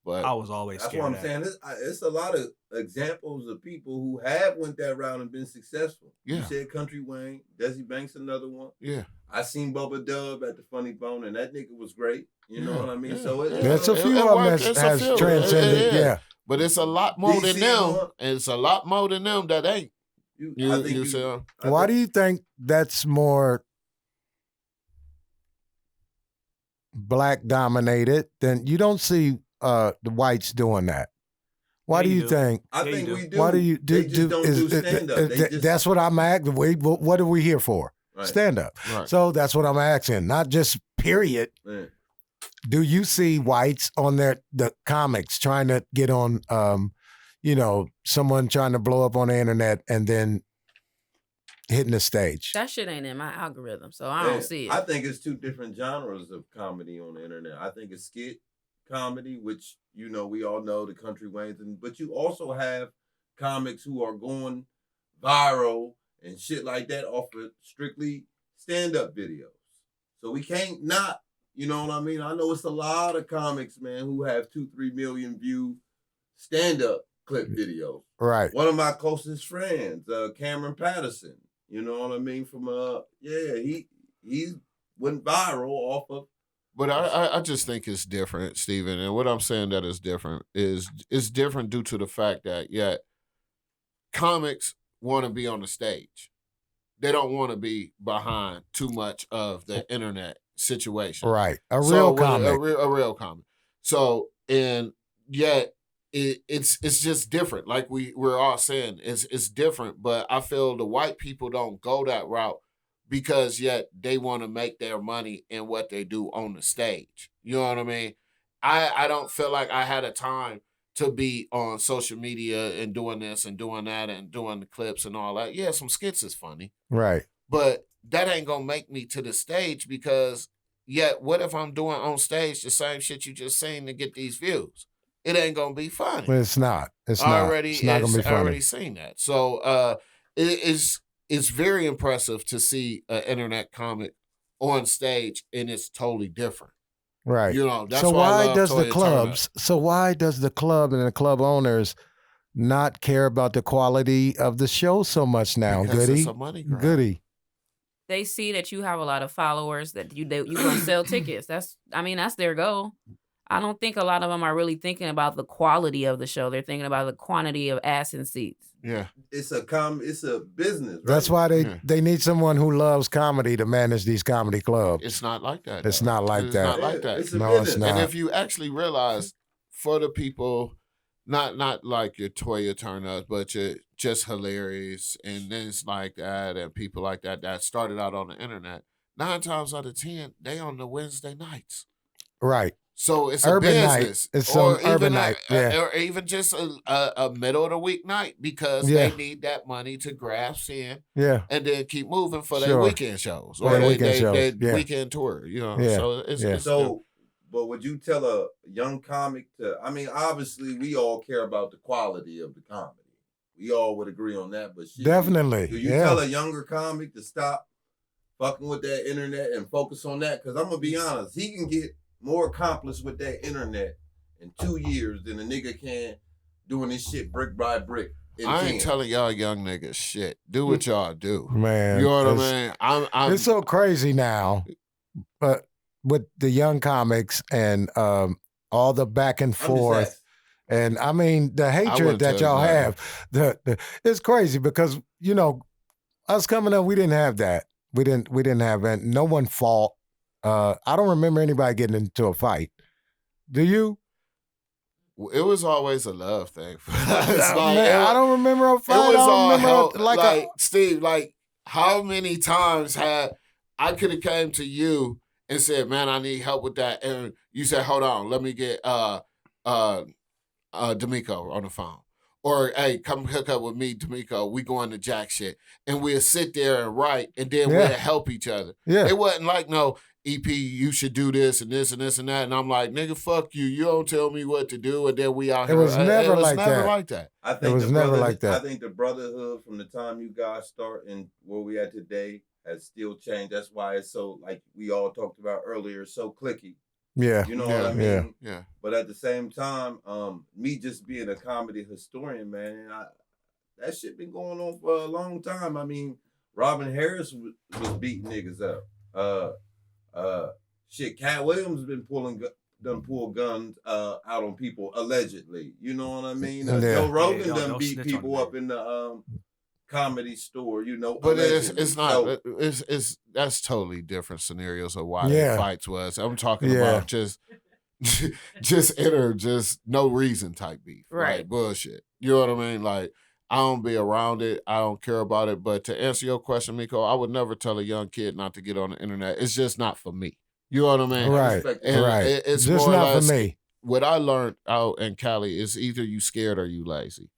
But I was always that's scared what I'm of saying. It's a lot of examples of people who have went that route and been successful. Yeah. You said Country Wayne, Desi Banks, another one. Yeah. I seen Bubba Dub at the Funny Bone, and that nigga was great. You know what I mean? Yeah. So There's a few of them that has transcended. Yeah. But it's a lot more than DC them. one. And it's a lot more than them that ain't. You see? Why do you think that's more black dominated than you don't see the whites doing that? Why do you think? I think we do. Why do you do? They just don't do stand-up. That's what I'm asking. What are we here for? Right. Stand up. Right. So that's what I'm asking. Not just period. Man. Do you see whites on the comics trying to get on, someone trying to blow up on the internet and then hitting the stage? That shit ain't in my algorithm, so I don't see it. I think it's two different genres of comedy on the internet. I think it's skit comedy, which, we all know the Country Waynes, but you also have comics who are going viral and shit like that off of strictly stand-up videos. So we can't not, you know what I mean? I know it's a lot of comics, man, who have 2-3 million view stand-up clip videos. Right. One of my closest friends, Cameron Patterson, you know what I mean? From he went viral off of. But I just think it's different, Stephen. And what I'm saying that is different is it's different due to the fact that comics want to be on the stage. They don't want to be behind too much of the internet situation. Right. A real comic. A real comic. So, and yet it's just different. Like we're all saying, it's different. But I feel the white people don't go that route because yet they want to make their money in what they do on the stage. You know what I mean? I don't feel like I had a time to be on social media and doing this and doing that and doing the clips and all that. Yeah, some skits is funny. Right. But that ain't going to make me to the stage because yet what if I'm doing on stage the same shit you just seen to get these views? It ain't going to be funny. But it's not. It's not going to be funny. I already seen that. So it's very impressive to see an internet comic on stage and it's totally different. Right. That's so why why does the clubs? So why does the club and the club owners not care about the quality of the show so much now? Because Goodie, it's a money grab. Goodie. They see that you have a lot of followers that you gonna sell tickets. That's their goal. I don't think a lot of them are really thinking about the quality of the show. They're thinking about the quantity of ass and seats. Yeah. It's a business. Right? That's why they need someone who loves comedy to manage these comedy clubs. It's not like that. It's though. not like it's that. It's not like that. It's a No, business. it's not. And if you actually realize, for the people, not like your Toya Turner, but you're just hilarious and things like that, and people like that started out on the internet. 9 times out of 10, they on the Wednesday nights. Right. So it's Urban a night. business. It's some or urban even night, yeah. or even just a middle of the week night because Yeah. they need that money to grasp in Yeah. and then keep moving for their Sure. weekend shows For or their their weekend shows, yeah. weekend tour. You know, Yeah. so it's, Yeah. it's So, but would you tell a young comic to? I mean, obviously, we all care about the quality of the comedy. We all would agree on that. But shit, Definitely. do you Yeah. tell a younger comic to stop fucking with that internet and focus on that? Because I'm gonna be honest, he can get more accomplished with that internet in 2 years than a nigga can doing this shit brick by brick. I ain't telling y'all young niggas shit. Do what y'all do. Man. You know what it's- I mean? I'm It's so crazy now, but with the young comics and all the back and forth, and I mean the hatred wouldn't that tell y'all you have, it's crazy because us coming up, we didn't have that. We didn't have that. No one fought. I don't remember anybody getting into a fight. Do you? It was always a love thing. I don't remember a fight. It was I don't all remember help. like Steve, like how many times had I could have came to you and said, "Man, I need help with that," and you said, "Hold on, let me get D'Amico on the phone." Or, hey, come hook up with me, D'Amico. We going to jack shit. And we'll sit there and write, and then we'll help each other. Yeah. It wasn't like, no, EP, you should do this and this and this and that. And I'm like, nigga, fuck you. You don't tell me what to do. And then we out It here. was never like like that. that. I think It was never like that. I think the brotherhood from the time you guys start and where we at today has still changed. That's why it's so, like we all talked about earlier, so clicky. Yeah. You know what I mean? Yeah. But at the same time, me just being a comedy historian, man, that shit been going on for a long time. I mean, Robin Harris was beating niggas up. Shit, Cat Williams been pulled guns out on people allegedly. You know what I mean? Joe Rogan done beat people up in the comedy store. You know, but allegedly. it's not. It's that's totally different scenarios of why the fights was. I'm talking about just no reason type beef, right? Like bullshit. You know what I mean? Like I don't be around it. I don't care about it. But to answer your question, Meko, I would never tell a young kid not to get on the internet. It's just not for me. You know what I mean? Right. And right. It's just more not or less, for me. What I learned out in Cali is either you scared or you lazy.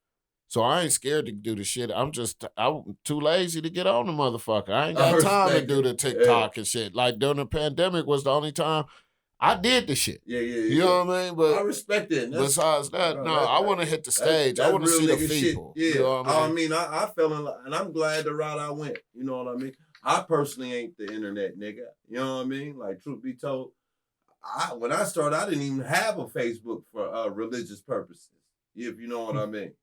So I ain't scared to do the shit. I'm too lazy to get on the motherfucker. I ain't got time to do the TikTok and shit. Like during the pandemic was the only time I did the shit. Yeah. You know what I mean? But I respect it. Besides that, I want to hit the stage. I want to see the people. Shit. Yeah. You know what I mean? I fell in love, and I'm glad the route I went. You know what I mean? I personally ain't the internet nigga. You know what I mean? Like, truth be told, when I started, I didn't even have a Facebook for religious purposes, if you know what I mean.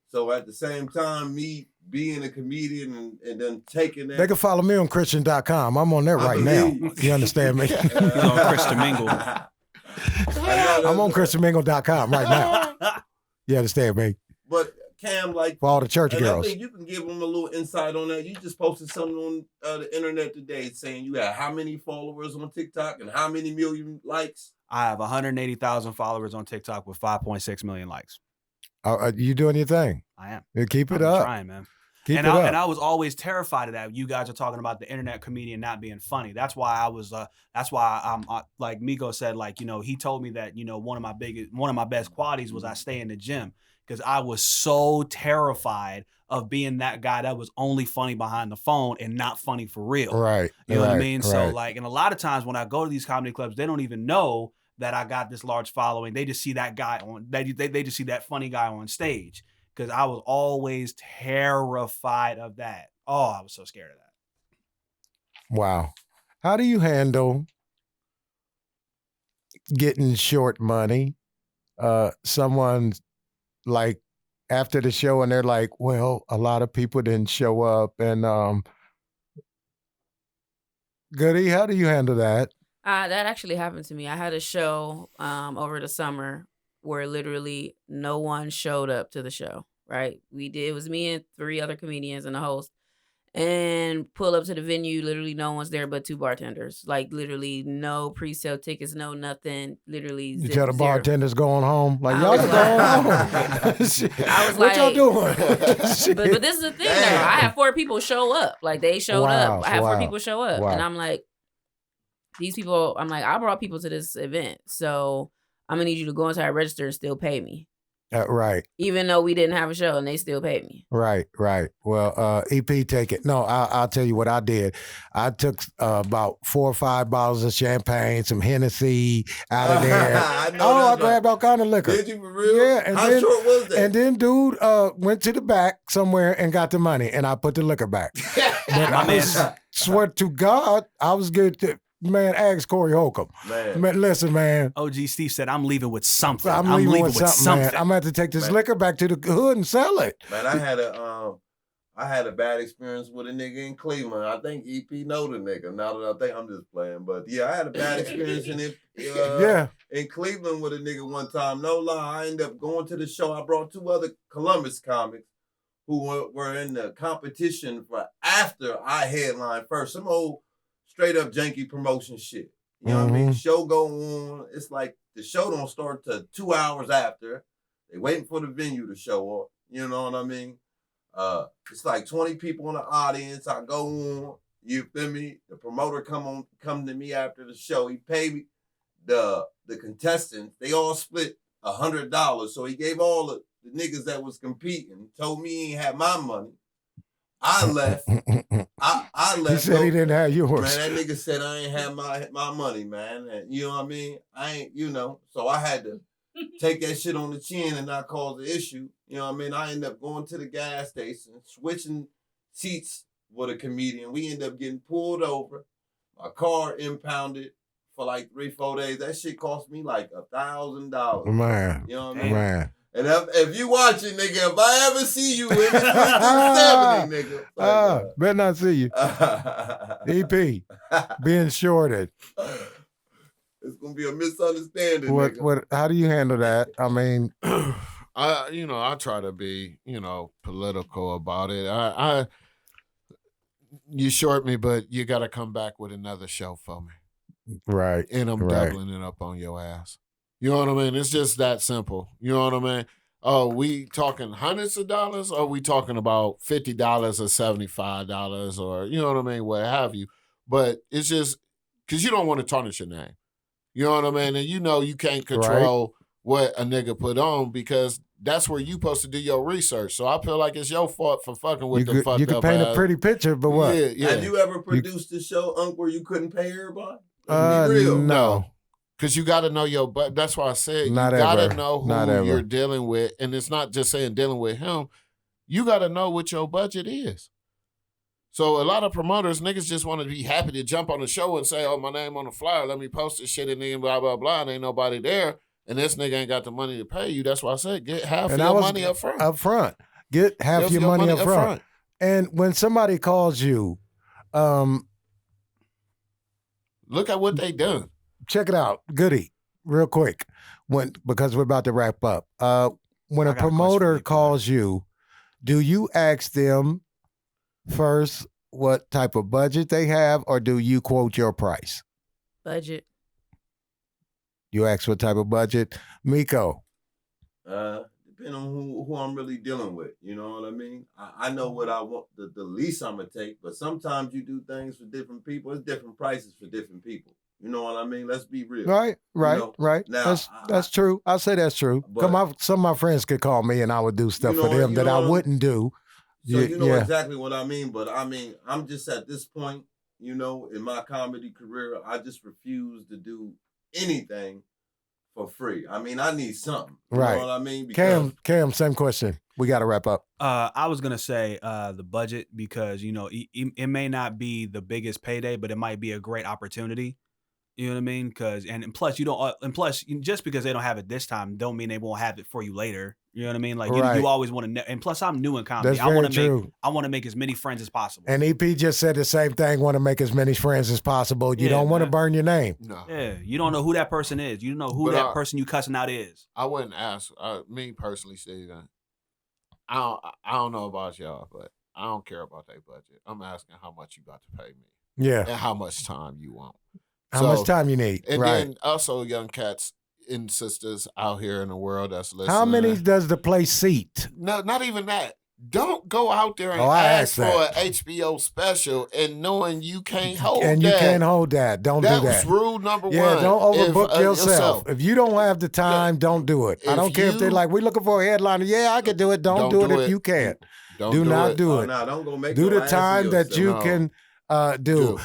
So at the same time, me being a comedian and then taking that. They can follow me on Christian.com. I'm on there right now. You understand me? on Christian Mingle. I'm on ChristianMingle.com right now. You understand me? But Cam, like for all the church and girls. I think you can give them a little insight on that. You just posted something on the internet today saying you had how many followers on TikTok and how many million likes? I have 180,000 followers on TikTok with 5.6 million likes. You doing your thing? I am. You keep it I'm up. Trying, man. Keep and it up. And I was always terrified of that. You guys are talking about the internet comedian not being funny. That's why I was. That's why like Meko said, like, you know, he told me that, you know, one of my best qualities was I stay in the gym, because I was so terrified of being that guy that was only funny behind the phone and not funny for real. Right. You know what I mean? So like, and a lot of times when I go to these comedy clubs, they don't even know that I got this large following. They just see that guy on. They just see that funny guy on stage. Because I was always terrified of that. Oh, I was so scared of that. Wow. How do you handle getting short money? Someone like after the show and they're like, well, a lot of people didn't show up. And Goodie, how do you handle that? That actually happened to me. I had a show over the summer where literally no one showed up to the show. Right? It was me and 3 other comedians and a host. And pull up to the venue, literally no one's there but 2 bartenders. Like literally no pre-sale tickets, no nothing. Literally You tell the bartenders going home, like I y'all was are going home. Shit. I was What y'all like- doing? Shit. But this is the thing though. I had 4 people show up. Like they showed Wow, up. I had 4 wow, people show up. wow. And I'm like, these people, I'm like, I brought people to this event. So I'm gonna need you to go into our register and still pay me. Right, Even though we didn't have a show and they still paid me. right. Well, EP, take it. No, I'll tell you what I did. I took about 4 or 5 bottles of champagne, some Hennessy out of there. I grabbed all kind of liquor. Did you for real? Yeah, and How then- short was that? And then dude went to the back somewhere and got the money, and I put the liquor back. But I was, swear to God, I was good to, man, ask Corey Holcomb. Man, listen, man. OG Steve said, I'm leaving with something. I'm leaving with something, man. I'm going to have to take this Man. liquor back to the hood and sell it. Man, I had a bad experience with a nigga in Cleveland. I think EP know the nigga. Now that I think I'm just playing, but yeah, I had a bad experience in Cleveland with a nigga one time. No lie, I ended up going to the show. I brought 2 other Columbus comics who were in the competition for after I headlined first. Some old straight up janky promotion shit. You know what I mean? Show go on. It's like the show don't start till 2 hours after. They waiting for the venue to show up. You know what I mean? It's like 20 people in the audience. I go on. You feel me? The promoter come to me after the show. He paid me the contestants. They all split $100. So he gave all the niggas that was competing. Told me he ain't had my money. I left. I left. He said he didn't have yours. Man, that nigga said I ain't had my money, man. And you know what I mean? I ain't, so I had to take that shit on the chin and not cause the issue. You know what I mean? I ended up going to the gas station, switching seats with a comedian. We ended up getting pulled over. My car impounded for like 3-4 days. That shit cost me like $1,000. Man, You know what I mean? man. And if you watching, nigga, if I ever see you in the 70, nigga. Better not see you. EP, being shorted. It's gonna be a misunderstanding. What? How do you handle that? I mean, I try to be, political about it. You short me, but you got to come back with another show for me. right. And I'm doubling it up on your ass. You know what I mean? It's just that simple. You know what I mean? Oh, we talking hundreds of dollars, or we talking about $50 or $75, or you know what I mean, what have you. But it's just because you don't want to tarnish your name. You know what I mean? And you can't control what a nigga put on because that's where you supposed to do your research. So I feel like it's your fault for fucking with the fucked up. You can paint a pretty picture, but what? Yeah. Have you ever produced a show, Unc, where you couldn't pay everybody? Be real. No. Because you got to know your budget. That's why I said you Not got to ever. know Not who ever. you're dealing with. And it's not just saying dealing with him. You got to know what your budget is. So a lot of promoters, niggas just want to be happy to jump on the show and say, oh, my name on the flyer. Let me post this shit and then blah, blah, blah. And ain't nobody there. And this nigga ain't got the money to pay you. That's why I said get half of your money up front. Up front. Get half your money up front. And when somebody calls you, look at what they done. check it out. Goodie, real quick, because we're about to wrap up. When a promoter calls you, do you ask them first what type of budget they have, or do you quote your price? Budget. You ask what type of budget. Meko. Depending on who I'm really dealing with. You know what I mean? I know what I want, the least I'm going to take, but sometimes you do things for different people. It's different prices for different people. You know what I mean? Let's be real. Right. Now, that's true. I'll say that's true. Some of my friends could call me and I would do stuff for them that I wouldn't do. So you know exactly what I mean, but I mean, I'm just at this point, in my comedy career, I just refuse to do anything for free. I mean, I need something. You know what I mean? Because Cam, same question. We got to wrap up. I was going to say the budget because, it may not be the biggest payday, but it might be a great opportunity. You know what I mean? Because and plus you don't just because they don't have it this time don't mean they won't have it for you later. You know what I mean? Like Right. you always want to. And plus, I'm new in comedy. That's very true. I want to make as many friends as possible. And EP just said the same thing. Want to make as many friends as possible. You Yeah, don't want to man. burn your name. No. Yeah, you don't know who that person is. You don't know who But that person you cussing out is. I wouldn't ask. Me personally, Steven, I don't know about y'all, but I don't care about their budget. I'm asking how much you got to pay me Yeah. and how much time you want. How much time you need? And right. then also young cats and sisters out here in the world that's listening. How many does the place seat? No, not even that. Don't go out there and I ask asked for that. an HBO special and knowing you can't hold And that. you can't hold that. Don't do that. That was rule number Yeah, one. don't overbook If, yourself. If you don't have the time, don't do it. I If don't care if they're you- like, we're looking for a headliner. Yeah, I can do it. Don't do it if you can't. Don't Do not do Oh, it. no, don't go make Do no the ass of time that you yourself. can do.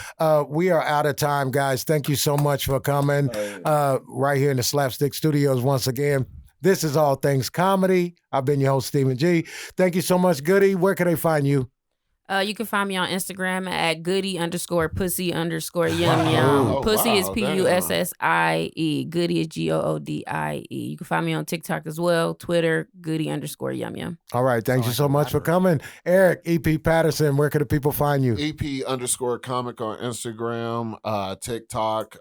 We are out of time, guys. Thank you so much for coming. Right here in the Slapstick Studios once again. This is All Things Comedy. I've been your host, Stephen G. Thank you so much, Goodie. Where can they find you? You can find me on Instagram at goodie_pussy_yum yum. Oh, Pussy is wow, PUSSIE. Goodie is GOODIE. You can find me on TikTok as well. Twitter, goodie_yum yum. All right. Thank you so much for coming. Eric, EP Patterson, where can the people find you? EP_comic on Instagram, TikTok,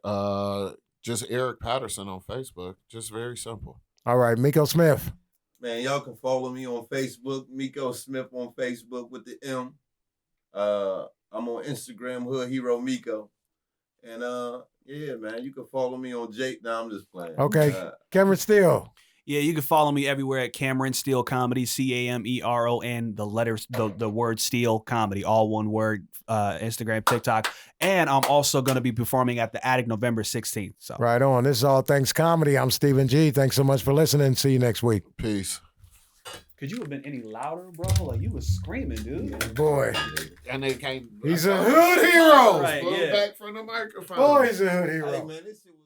just Eric Patterson on Facebook. Just very simple. All right. Meko Smith. Man, y'all can follow me on Facebook, Meko Smith on Facebook with the M. I'm on Instagram, Hood Hero Meko. And yeah, man, you can follow me on Jake. Now I'm just playing. Okay. Cameron Steele. Yeah, you can follow me everywhere at Cameron Steele Comedy, CAMERON, the letters, the word Steele Comedy, all one word, Instagram, TikTok. And I'm also going to be performing at the Attic November 16th. So Right on. This is All Things Comedy. I'm Stephen G. Thanks so much for listening. See you next week. Peace. Could you have been any louder, bro? Like you was screaming, dude. Boy. And they can't. He's a hood hero. Right, Pull yeah. back from the microphone. Boy, he's a hood hero. Hey, man, this shit was